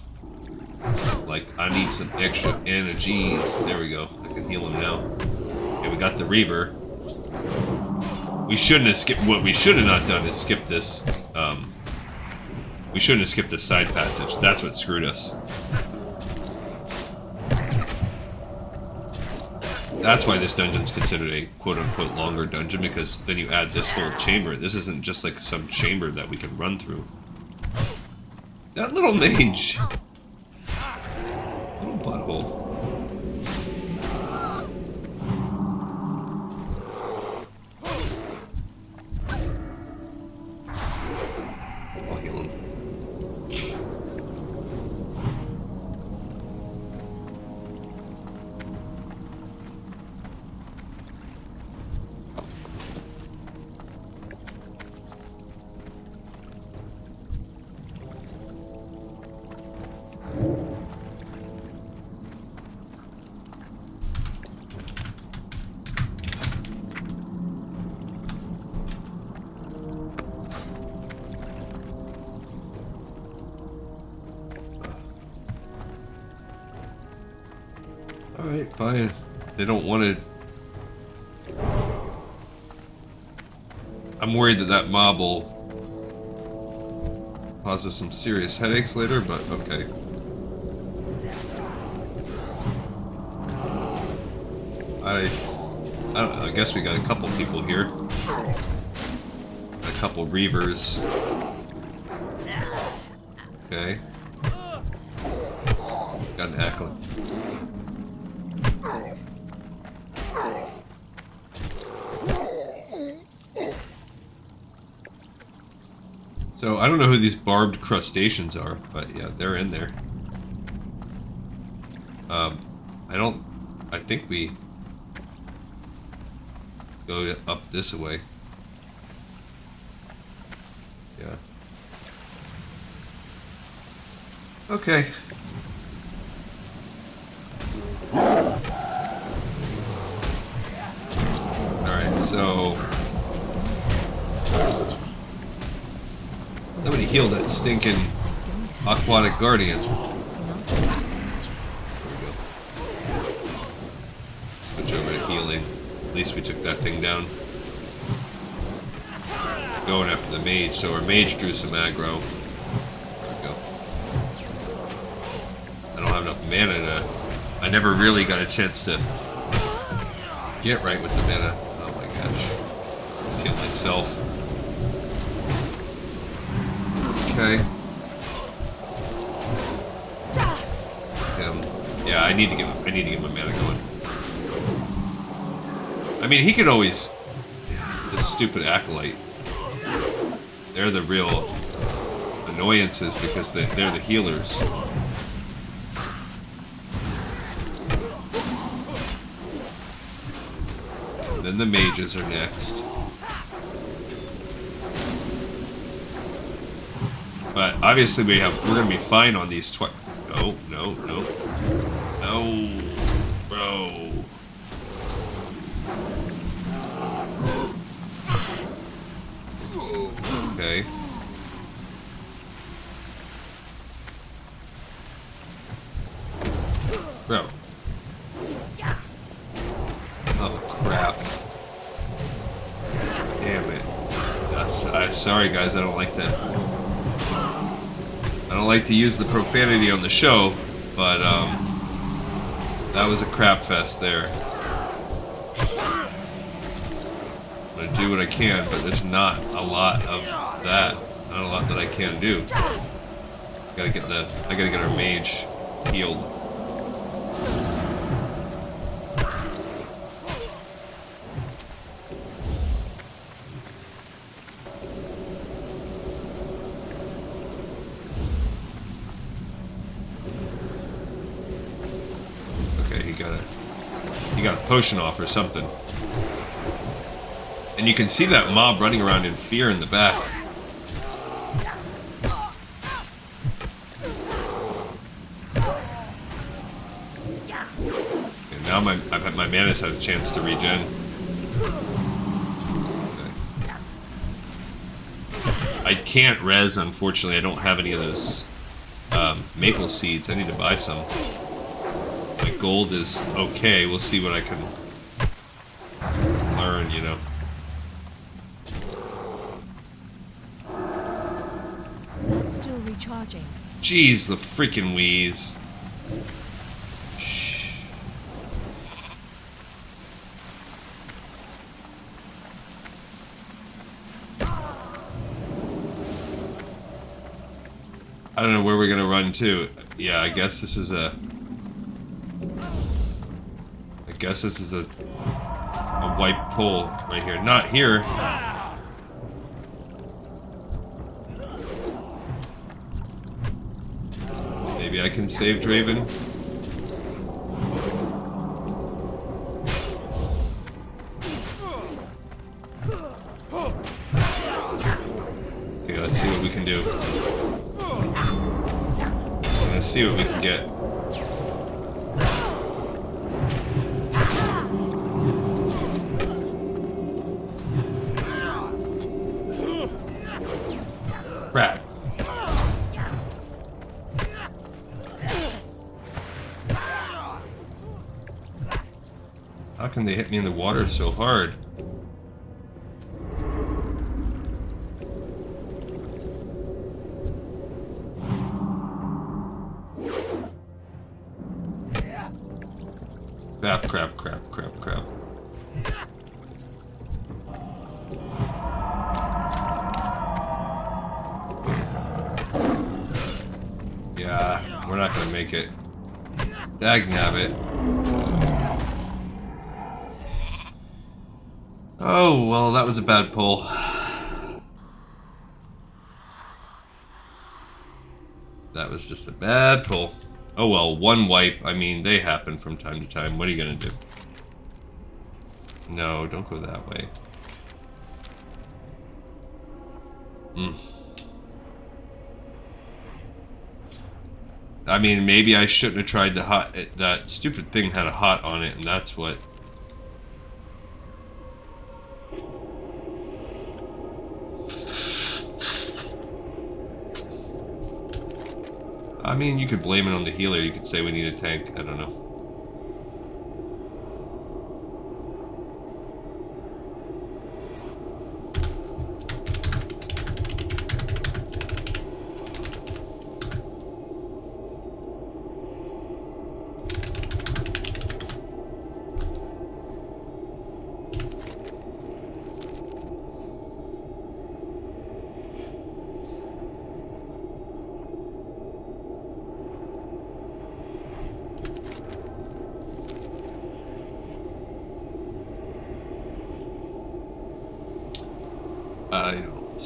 Like, I need some extra energies. There we go. I can heal him now. Okay, we got the Reaver. We shouldn't have skipped... What we should have not done is skip this, we shouldn't have skipped this side passage. That's what screwed us. That's why this dungeon's considered a quote-unquote longer dungeon, because then you add this whole chamber. This isn't just like some chamber that we can run through. That little mage. Little butthole. I'll heal him. Alright, fine. They don't want to... I'm worried that mob will cause us some serious headaches later, but okay. I don't know, I guess we got a couple people here. A couple Reavers. Okay. Got an Acklet. So, I don't know who these barbed crustaceans are, but yeah, they're in there. I think we go up this way. Yeah. Okay. Alright, so... Somebody heal that stinking aquatic guardian. There we go. Switch over to healing. At least we took that thing down. Going after the mage, so our mage drew some aggro. There we go. I don't have enough mana to I never really got a chance to get right with the mana. Oh my gosh. Kill myself. Okay. Yeah, I need to get my mana going. I mean, he could always. This stupid acolyte. They're the real annoyances because they're the healers. Then the mages are next. But obviously we're gonna be fine on these No. No, bro. Okay. Bro. Oh, crap. Damn it. I'm sorry, guys. I don't like that. I don't like to use the profanity on the show, but, that was a crap fest there. I'm gonna do what I can, but there's not a lot of that. Not a lot that I can do. I gotta get our mage healed. Okay, he got a potion off or something. And you can see that mob running around in fear in the back. And now my mana's had a chance to regen. Okay. I can't res, unfortunately. I don't have any of those maple seeds. I need to buy some. My gold is okay. We'll see what I can learn, you know. Still recharging. Jeez, the freaking wheeze. Shh. I don't know where we're gonna run to. Yeah, I guess this is a white pole right here. Not here. Maybe I can save Draven. Okay, let's see what we can do. Let's see what we can get. Crap. How can they hit me in the water so hard? Crap. Yeah, we're not gonna make it. Dagnabbit. Oh, well, that was a bad pull. That was just a bad pull. Oh well, one wipe. I mean, they happen from time to time. What are you gonna do? No, don't go that way. I mean, maybe I shouldn't have tried the hot. That stupid thing had a hot on it, and that's what. I mean, you could blame it on the healer. You could say we need a tank. I don't know.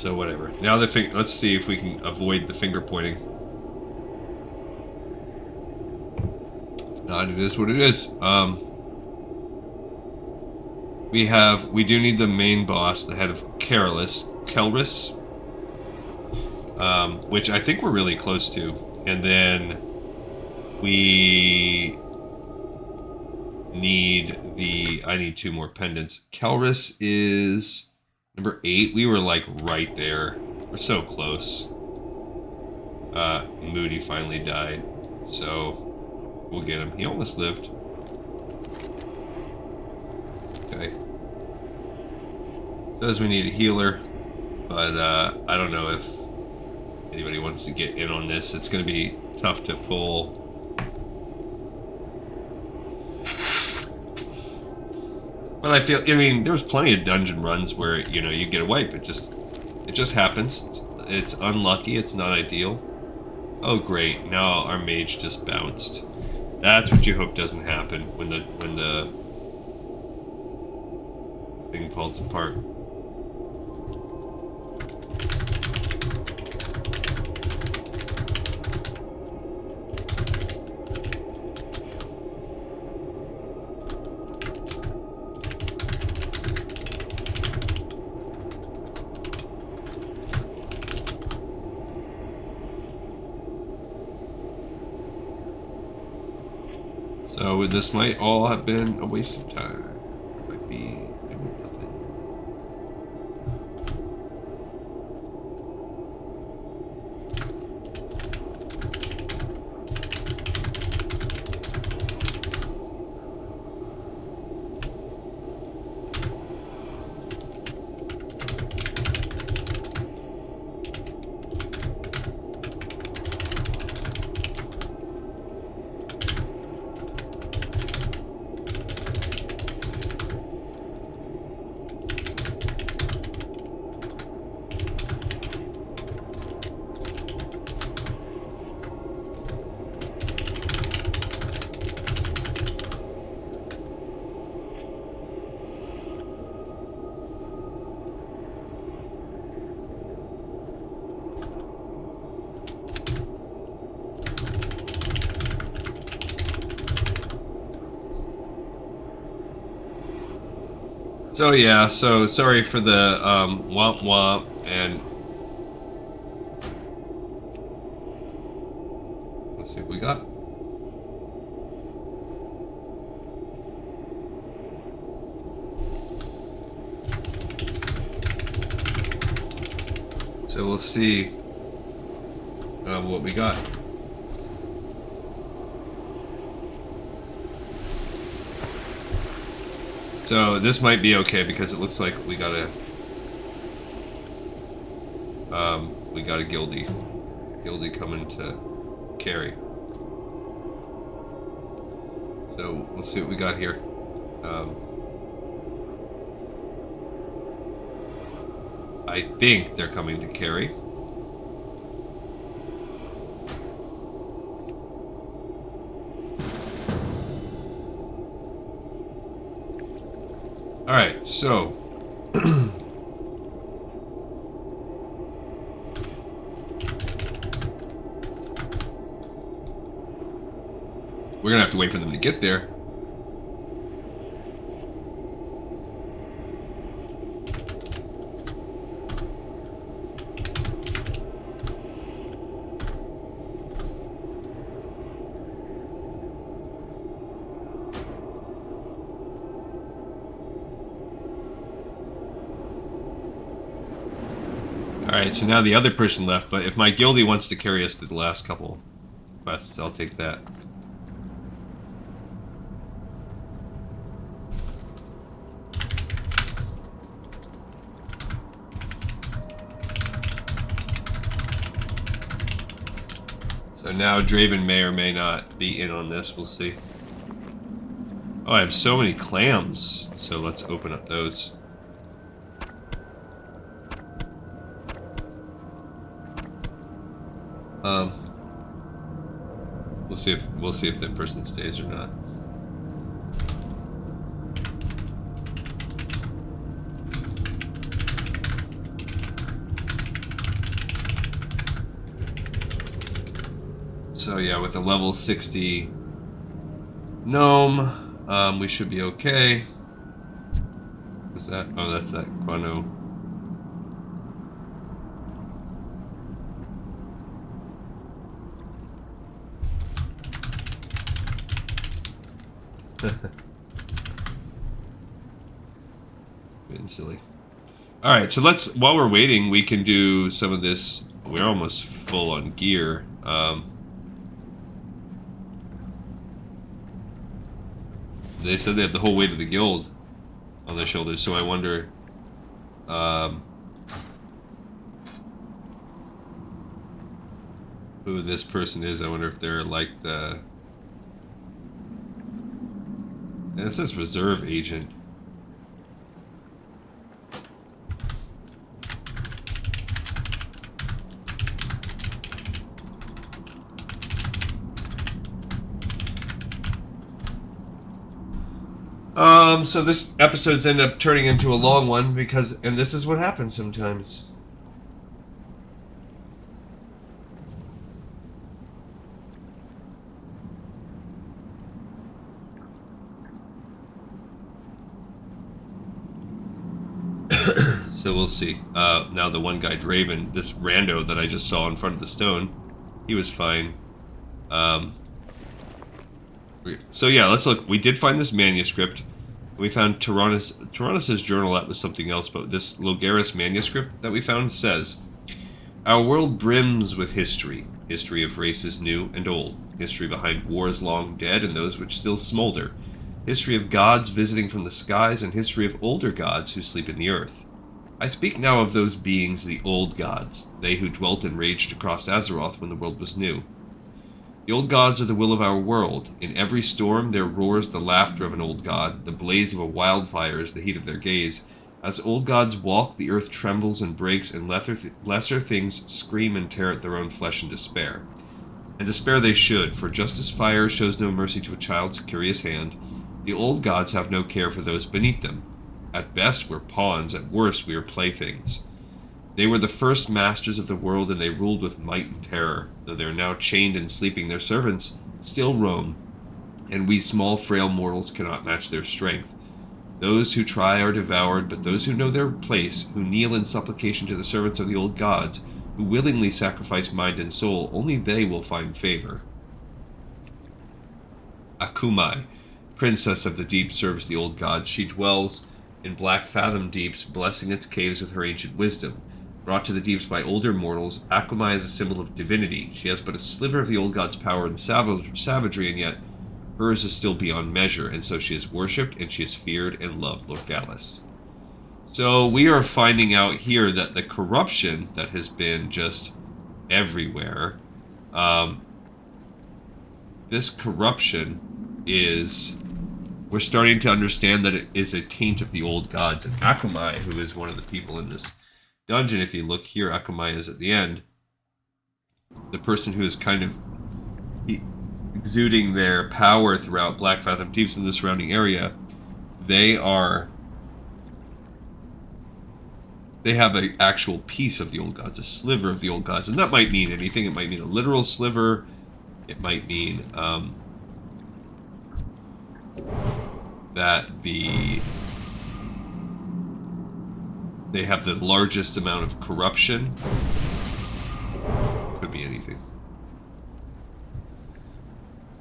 So whatever. Now let's see if we can avoid the finger pointing. If not, it is what it is. We do need the main boss, the head of Kelris, which I think we're really close to. And then we need I need 2 more pendants. Kelris is number 8. We were like right there. We're so close. Moody finally died, so we'll get him. He almost lived. Okay. Says we need a healer, but I don't know if anybody wants to get in on this. It's going to be tough to pull. But I mean, there was plenty of dungeon runs where, you know, you get a wipe. It just happens. It's unlucky. It's not ideal. Oh, great. Now our mage just bounced. That's what you hope doesn't happen when the thing falls apart. So this might all have been a waste of time. It might be nothing. So yeah, so sorry for the womp womp, and let's see what we got. So we'll see what we got. So this might be okay because it looks like we got a guildie coming to carry. So we'll see what we got here. I think they're coming to carry. All right, so we're gonna have to wait for them to get there. Alright, so now the other person left, but if my guildie wants to carry us to the last couple quests, I'll take that. So now Draven may or may not be in on this, we'll see. Oh, I have so many clams, so let's open up those. We'll see if that person stays or not. So yeah, with a level 60 gnome, we should be okay. What's that? Oh, that's that Guano. Being silly. Alright, so let's, while we're waiting, we can do some of this. We're almost full on gear. They said they have the whole weight of the guild on their shoulders, so I wonder who this person is. I wonder if they're like the... And it says reserve agent. So this episode's end up turning into a long one because, and this is what happens sometimes. So we'll see. Now the one guy, Draven, this rando that I just saw in front of the stone, he was fine. So yeah, let's look. We did find this manuscript. We found Tyrannus' journal. That was something else, but this Logaris manuscript that we found says, "Our world brims with history. History of races new and old. History behind wars long dead and those which still smolder. History of gods visiting from the skies and history of older gods who sleep in the earth. I speak now of those beings, the old gods, they who dwelt and raged across Azeroth when the world was new. The old gods are the will of our world. In every storm there roars the laughter of an old god, the blaze of a wildfire is the heat of their gaze. As old gods walk, the earth trembles and breaks, and lesser things scream and tear at their own flesh in despair. And despair they should, for just as fire shows no mercy to a child's curious hand, the old gods have no care for those beneath them. At best we're pawns, at worst we are playthings. They were the first masters of the world, and they ruled with might and terror. Though they are now chained and sleeping, their servants still roam, and we small frail mortals cannot match their strength. Those who try are devoured, but those who know their place, who kneel in supplication to the servants of the old gods, who willingly sacrifice mind and soul, only they will find favor. Akumai, princess of the deep, serves the old gods. She dwells in Blackfathom Deeps, blessing its caves with her ancient wisdom. Brought to the deeps by older mortals, Akumai is a symbol of divinity. She has but a sliver of the old god's power and savagery, and yet hers is still beyond measure, and so she is worshipped, and she is feared and loved, Lord Gallus. So we are finding out here that the corruption that has been just everywhere, this corruption is... We're starting to understand that it is a taint of the old gods, and Akumai, who is one of the people in this dungeon, if you look here, Akamai is at the end. The person who is kind of exuding their power throughout Blackfathom Deeps in the surrounding area, they have an actual piece of the old gods, a sliver of the old gods, and that might mean anything. It might mean a literal sliver. It might mean that they have the largest amount of corruption. Could be anything.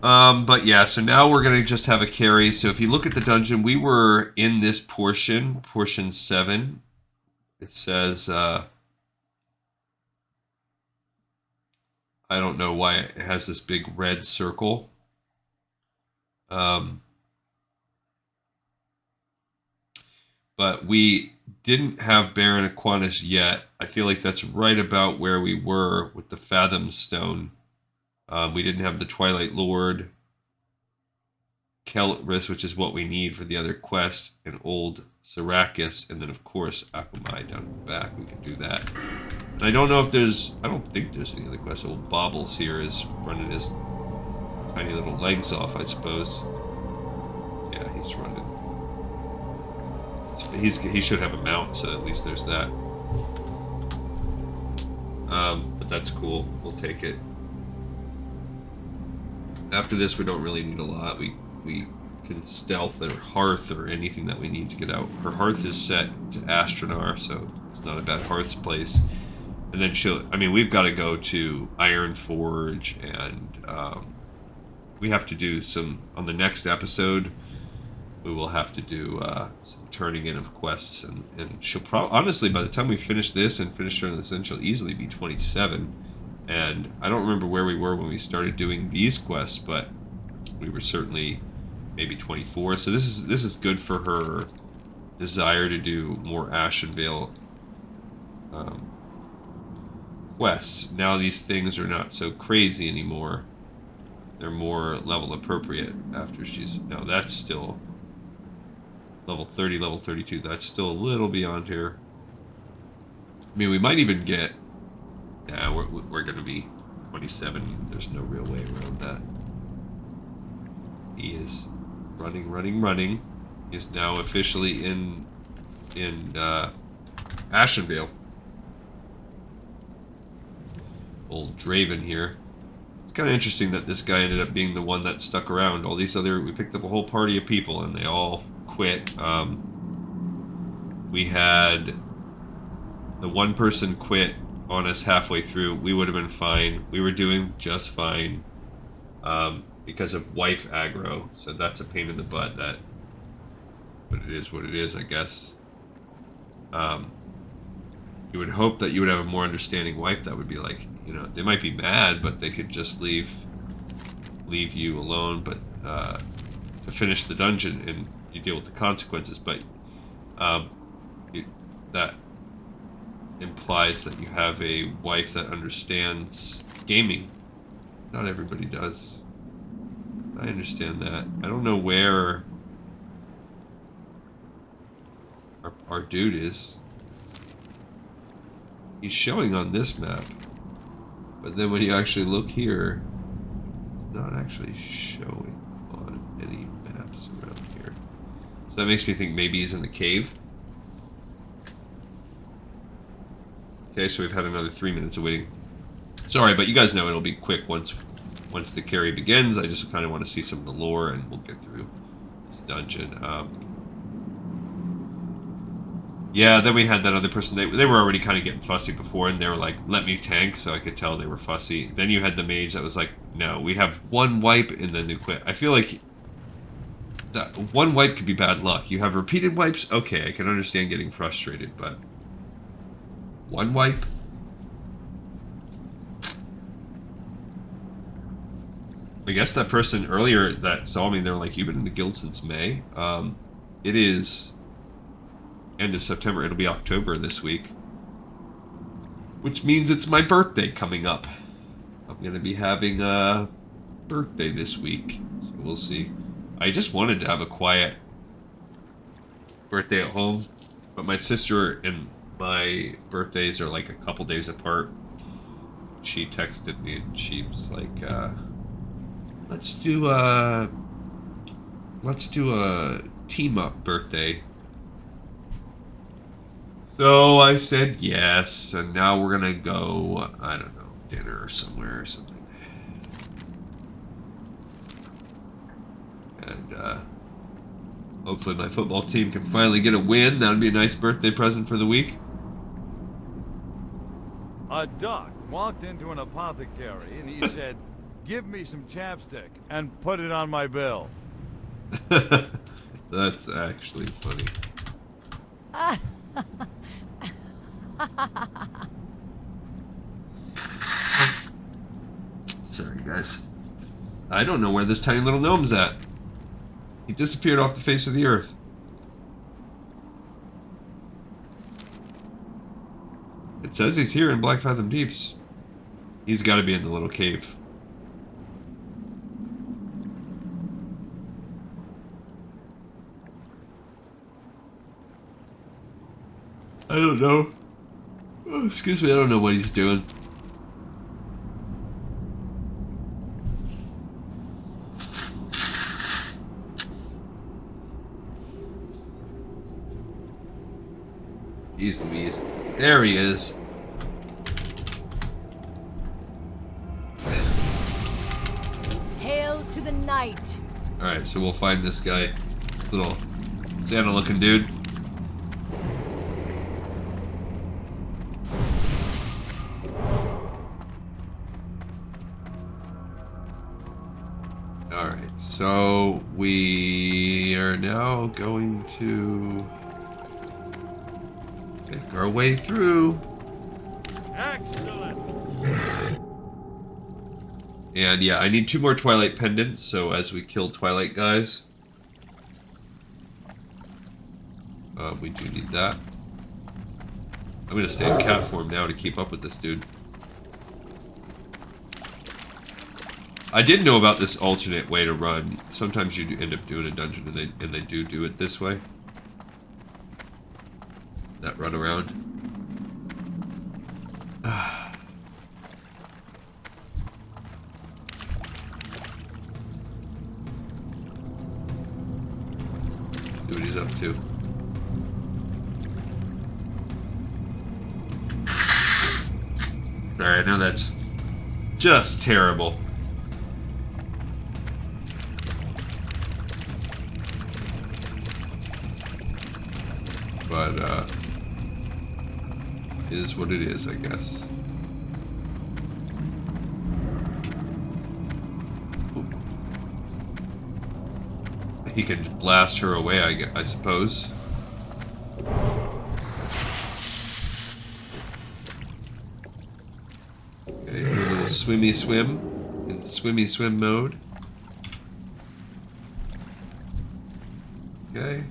But yeah, so now we're going to just have a carry. So if you look at the dungeon, we were in this portion 7. It says, I don't know why it has this big red circle. But we didn't have Baron Aquinas yet. I feel like that's right about where we were with the Fathom Stone. We didn't have the Twilight Lord, Keltris, which is what we need for the other quest, and Old Syrakis, and then of course Akumai down in the back. We can do that. And I don't know if there's... I don't think there's any other quests. Old Bobbles here is running his tiny little legs off, I suppose. Yeah, he's running. He should have a mount, so at least there's that. But that's cool. We'll take it. After this, we don't really need a lot. We can stealth or hearth or anything that we need to get out. Her hearth is set to Astronar, so it's not a bad hearth place. And then we've got to go to Iron Forge, and we have to do some, on the next episode, we will have to do some turning in of quests, and she'll probably, honestly, by the time we finish this and finish turning this in, she'll easily be 27. And I don't remember where we were when we started doing these quests, but we were certainly maybe 24. So this is good for her desire to do more Ashenvale quests. Now these things are not so crazy anymore. They're more level appropriate after she's... No, that's still level 30, level 32. That's still a little beyond here. I mean, we might even get... Yeah, we're going to be 27. There's no real way around that. He is running. He is now officially in Ashenvale. Old Draven here. It's kind of interesting that this guy ended up being the one that stuck around. All these other... We picked up a whole party of people, and they all quit. We had... The one person quit on us halfway through. We would have been fine. We were doing just fine because of wife aggro. So that's a pain in the butt. But it is what it is, I guess. You would hope that you would have a more understanding wife that would be like, you know, they might be mad, but they could just leave you alone. But to finish the dungeon and you deal with the consequences. But that implies that you have a wife that understands gaming. Not everybody does. I understand that. I don't know where our dude is. He's showing on this map, but then when you actually look here, it's not actually showing on any maps around here. So that makes me think maybe he's in the cave. Okay, so we've had another 3 minutes of waiting. Sorry, but you guys know it'll be quick once the carry begins. I just kind of want to see some of the lore, and we'll get through this dungeon. Yeah, then we had that other person. They were already kind of getting fussy before, and they were like, let me tank, so I could tell they were fussy. Then you had the mage that was like, no, we have one wipe, and then they quit. I feel like that one wipe could be bad luck. You have repeated wipes, okay, I can understand getting frustrated, but one wipe? I guess that person earlier that saw me, they were like, you've been in the guild since May. It is end of September. It'll be October this week, which means it's my birthday coming up. I'm going to be having a birthday this week, so we'll see. I just wanted to have a quiet birthday at home, but my sister and my birthdays are like a couple days apart. She texted me and she was like, let's do a team up birthday. So I said yes, and now we're gonna go, I don't know, dinner or somewhere or something. And hopefully my football team can finally get a win. That would be a nice birthday present for the week. A duck walked into an apothecary and he said, give me some chapstick and put it on my bill. That's actually funny. Sorry, guys. I don't know where this tiny little gnome's at. He disappeared off the face of the earth. It says he's here in Blackfathom Deeps. He's got to be in the little cave. I don't know. Oh, excuse me, I don't know what he's doing. Jeez Louise. There he is. Hail Hail to the night. Alright, so we'll find this guy. This little Santa-looking dude. Alright, so we are now going to make our way through. Excellent. And yeah, I need 2 more Twilight pendants, so as we kill Twilight guys, we do need that. I'm gonna stay in cat form now to keep up with this dude. I did know about this alternate way to run. Sometimes you do end up doing a dungeon and they do it this way. That run around. See what he's up to. Sorry, I know that's just terrible. But, it is what it is, I guess. Ooh. He can blast her away, I suppose. Okay, a little swimmy swim in swimmy swim mode. Okay.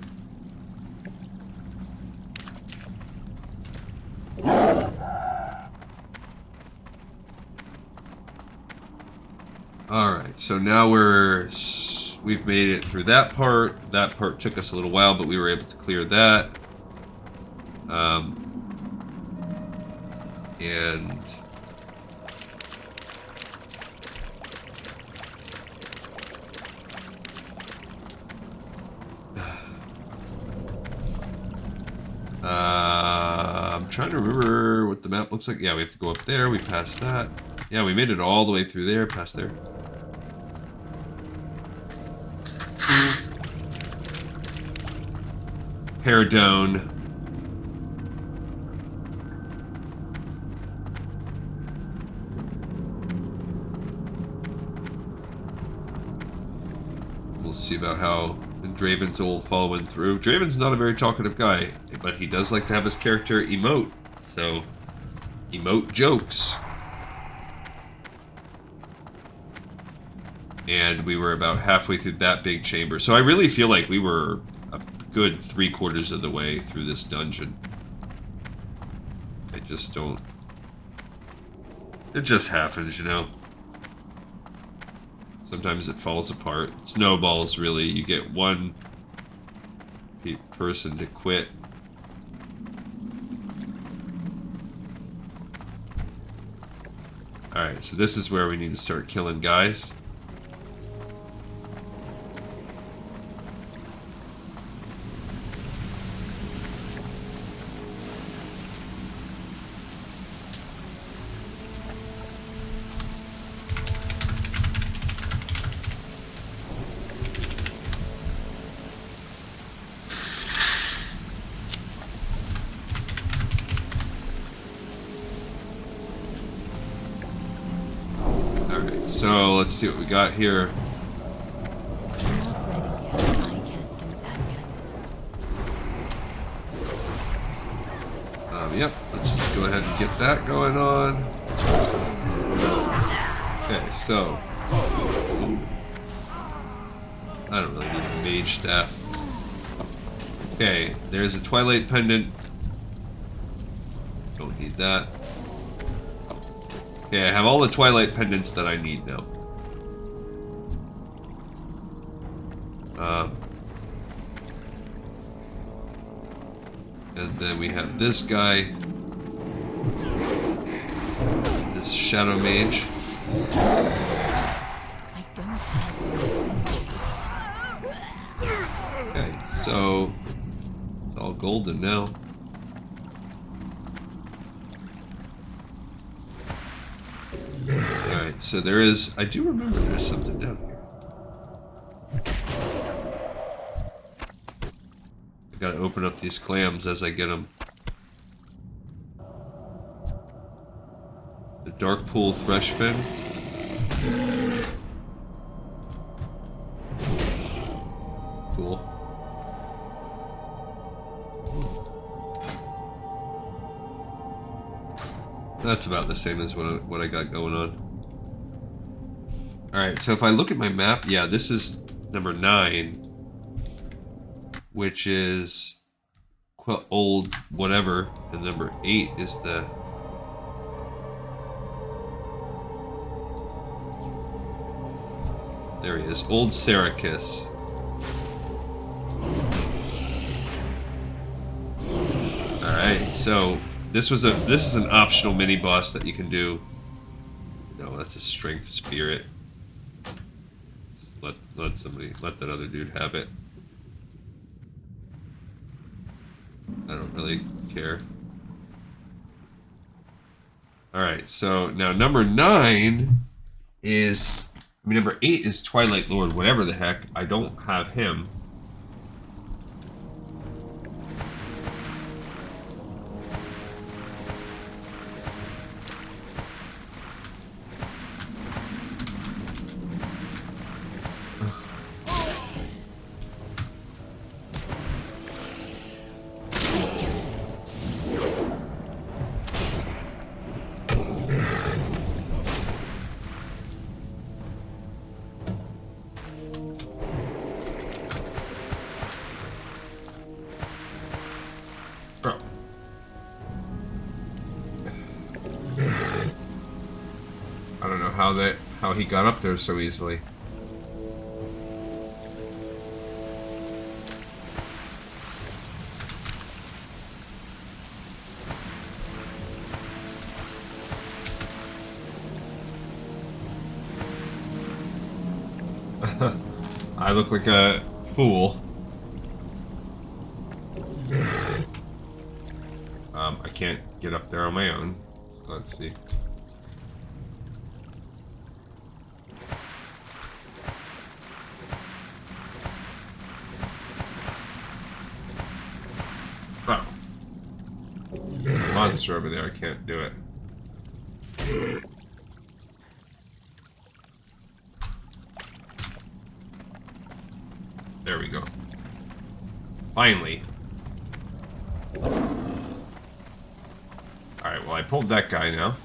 Alright, so now we've made it through that part. That part took us a little while, but we were able to clear that. And I'm trying to remember what the map looks like. Yeah, we have to go up there. We passed that. Yeah, we made it all the way through there, past there. Peridone. We'll see about how Draven's all following through. Draven's not a very talkative guy, but he does like to have his character emote. So, emote jokes. And we were about halfway through that big chamber. So I really feel like we were a good 3/4 of the way through this dungeon. I just don't... It just happens, you know? Sometimes it falls apart. Snowballs, really. You get one person to quit. Alright, so this is where we need to start killing guys. So let's see what we got here. Yep, let's just go ahead and get that going on. Okay, so I don't really need a mage staff. Okay, there's a Twilight pendant. Don't need that. Okay, I have all the Twilight pendants that I need now. And then we have this guy. This Shadow Mage. I don't have... Okay, so it's all golden now. Alright, so there is... I do remember there's something down here. Gotta open up these clams as I get them. The dark pool thresh fin. Cool. That's about the same as what I got going on. Alright, so if I look at my map, yeah, this is number 9, which is old whatever, and number 8 is the... There he is, Old Syracuse. Alright, so this is an optional mini boss that you can do. No, that's a strength spirit. Let that other dude have it. I don't really care. Alright, so now number 9 is... I mean, number 8 is Twilight Lord, whatever the heck. I don't have him. How he got up there so easily. I look like a fool. I can't get up there on my own. So let's see. Monster over there, I can't do it. There we go. Finally. Alright, well I pulled that guy now.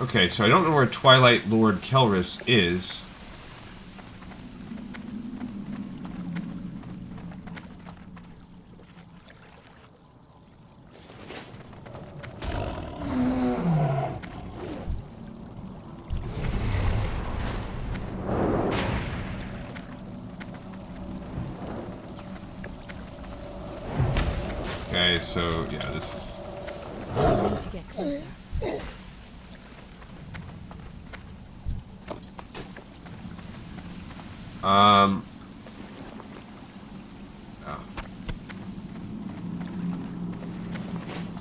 Okay, so I don't know where Twilight Lord Kelris is. Okay, so yeah, this is... I need to get closer. Oh.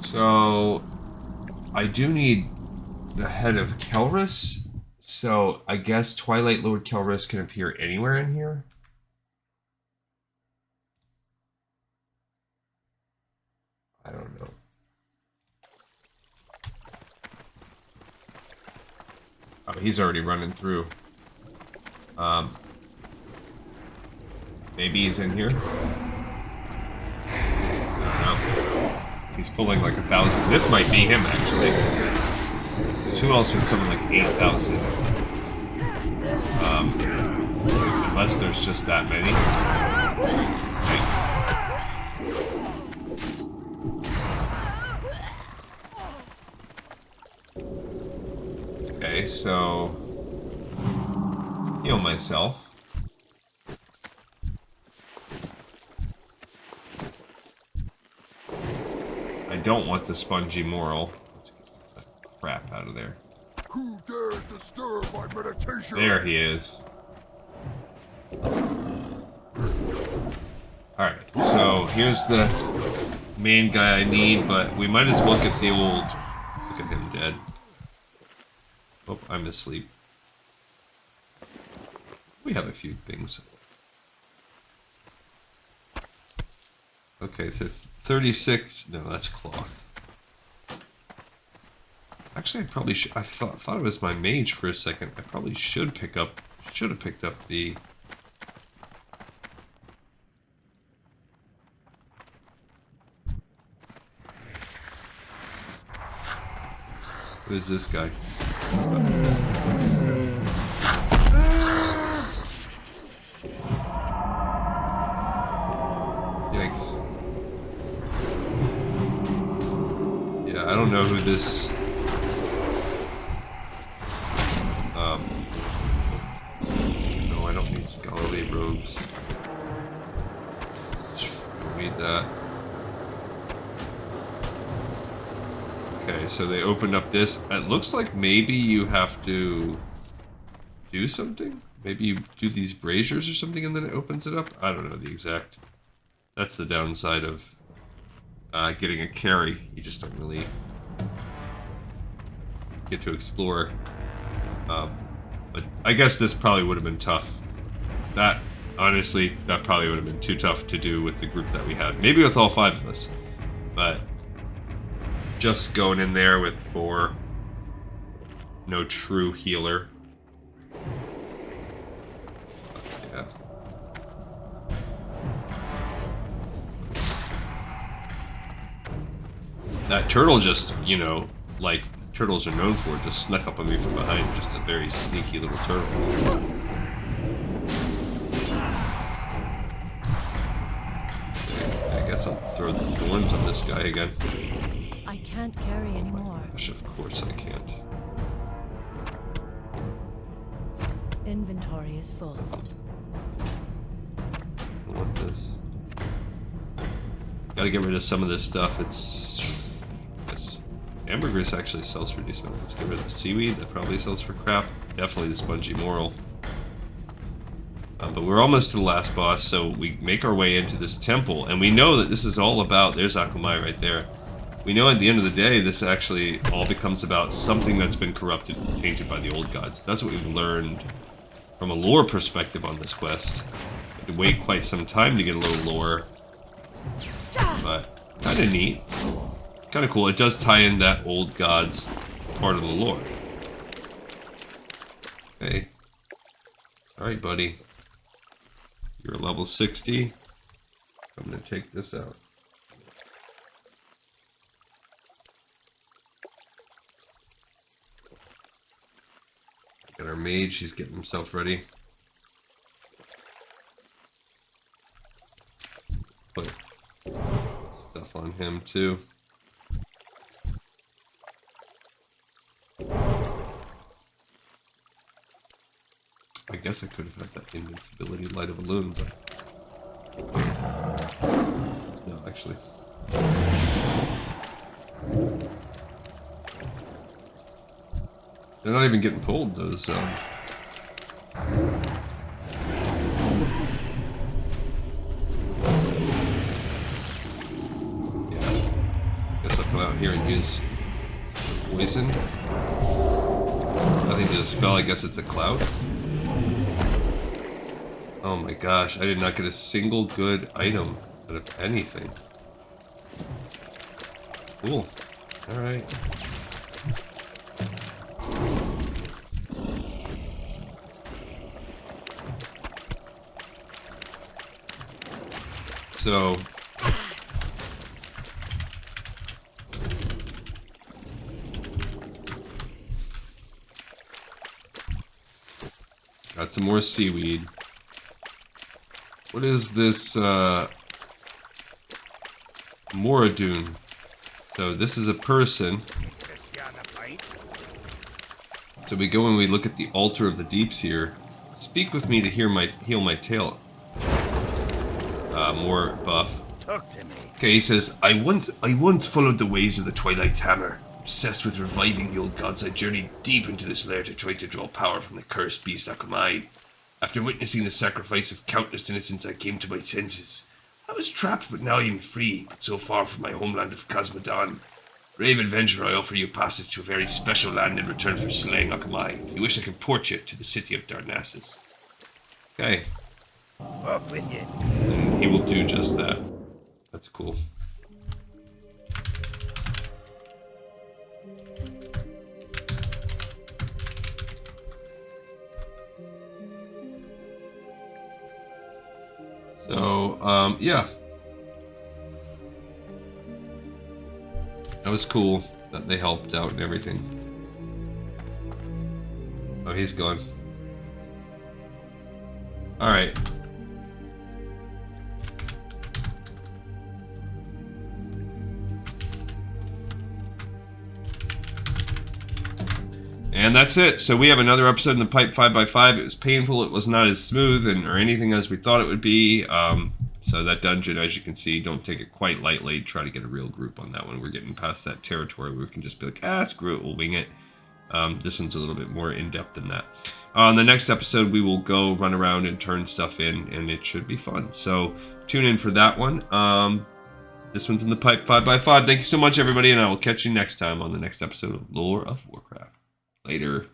So I do need the head of Kelris. So I guess Twilight Lord Kelris can appear anywhere in here. I don't know. Oh, he's already running through. Maybe he's in here. I don't know. He's pulling like 1,000. This might be him, actually. Because who else would summon like 8,000? Unless there's just that many. Okay, so... heal myself. I don't want the spongy moral. Let's get that crap out of there. Who dares disturb my meditation? There he is. Alright, so here's the main guy I need, but we might as well get the old... Look at him dead. Oh, I'm asleep. We have a few things. Okay, so 36. No, that's cloth. Actually, I probably should. I thought it was my mage for a second. I probably should have picked up the. Who is this guy? Yikes. Yeah, I don't know who this. No, I don't need scholarly robes. Don't need that. Okay, so they opened up this. It looks like maybe you have to do something. Maybe you do these braziers or something and then it opens it up. I don't know the exact. That's the downside of getting a carry. You just don't really get to explore. But I guess this probably would have been tough. Honestly, that probably would have been too tough to do with the group that we had. Maybe with all 5 of us. But just going in there with 4. No true healer. Yeah. That turtle just, you know, like turtles are known for, just snuck up on me from behind. Just a very sneaky little turtle. I guess I'll throw the thorns on this guy again. I can't carry anymore. Gosh, of course I can't. Inventory is full. I want this. Gotta get rid of some of this stuff. Ambergris actually sells for decent. Let's get rid of the seaweed. That probably sells for crap. Definitely the spongy moral. But we're almost to the last boss, so we make our way into this temple, and we know that this is all about. There's Akumai right there. We know at the end of the day, this actually all becomes about something that's been corrupted and tainted by the old gods. That's what we've learned from a lore perspective on this quest. We had to wait quite some time to get a little lore, but kind of neat. Kind of cool. It does tie in that old gods part of the lore. Okay. Alright, buddy. You're level 60. I'm going to take this out. Got our mage. He's getting himself ready. Put stuff on him, too. I guess I could have had that invincibility light a balloon, but no, actually. They're not even getting pulled, those yeah. Guess I'll come out here and use poison. Nothing to the spell, I guess it's a cloud. Oh my gosh, I did not get a single good item out of anything. Cool. Alright. So... got some more seaweed. What is this, Moradun? So this is a person. So we go and we look at the altar of the deeps here. Speak with me to heal my tale. More buff. Talk to me. Okay, he says, I once followed the ways of the Twilight Hammer. Obsessed with reviving the old gods, I journeyed deep into this lair to try to draw power from the cursed beast Akumai. After witnessing the sacrifice of countless innocents, I came to my senses. I was trapped, but now I am free, so far from my homeland of Cosmodon. Brave adventurer, I offer you passage to a very special land in return for slaying Akumai. If you wish, I can port you to the city of Darnassus. Okay. Off with you. And he will do just that. That's cool. So, yeah. That was cool that they helped out and everything. Oh, he's gone. Alright. And that's it. So we have another episode in the pipe 5x5. It was painful. It was not as smooth or anything as we thought it would be. So that dungeon, as you can see, don't take it quite lightly. Try to get a real group on that one. We're getting past that territory where we can just be like, screw it, we'll wing it. This one's a little bit more in-depth than that. On the next episode, we will go run around and turn stuff in, and it should be fun. So tune in for that one. This one's in the pipe 5x5. Thank you so much, everybody, and I will catch you next time on the next episode of Lore of Warcraft. Later.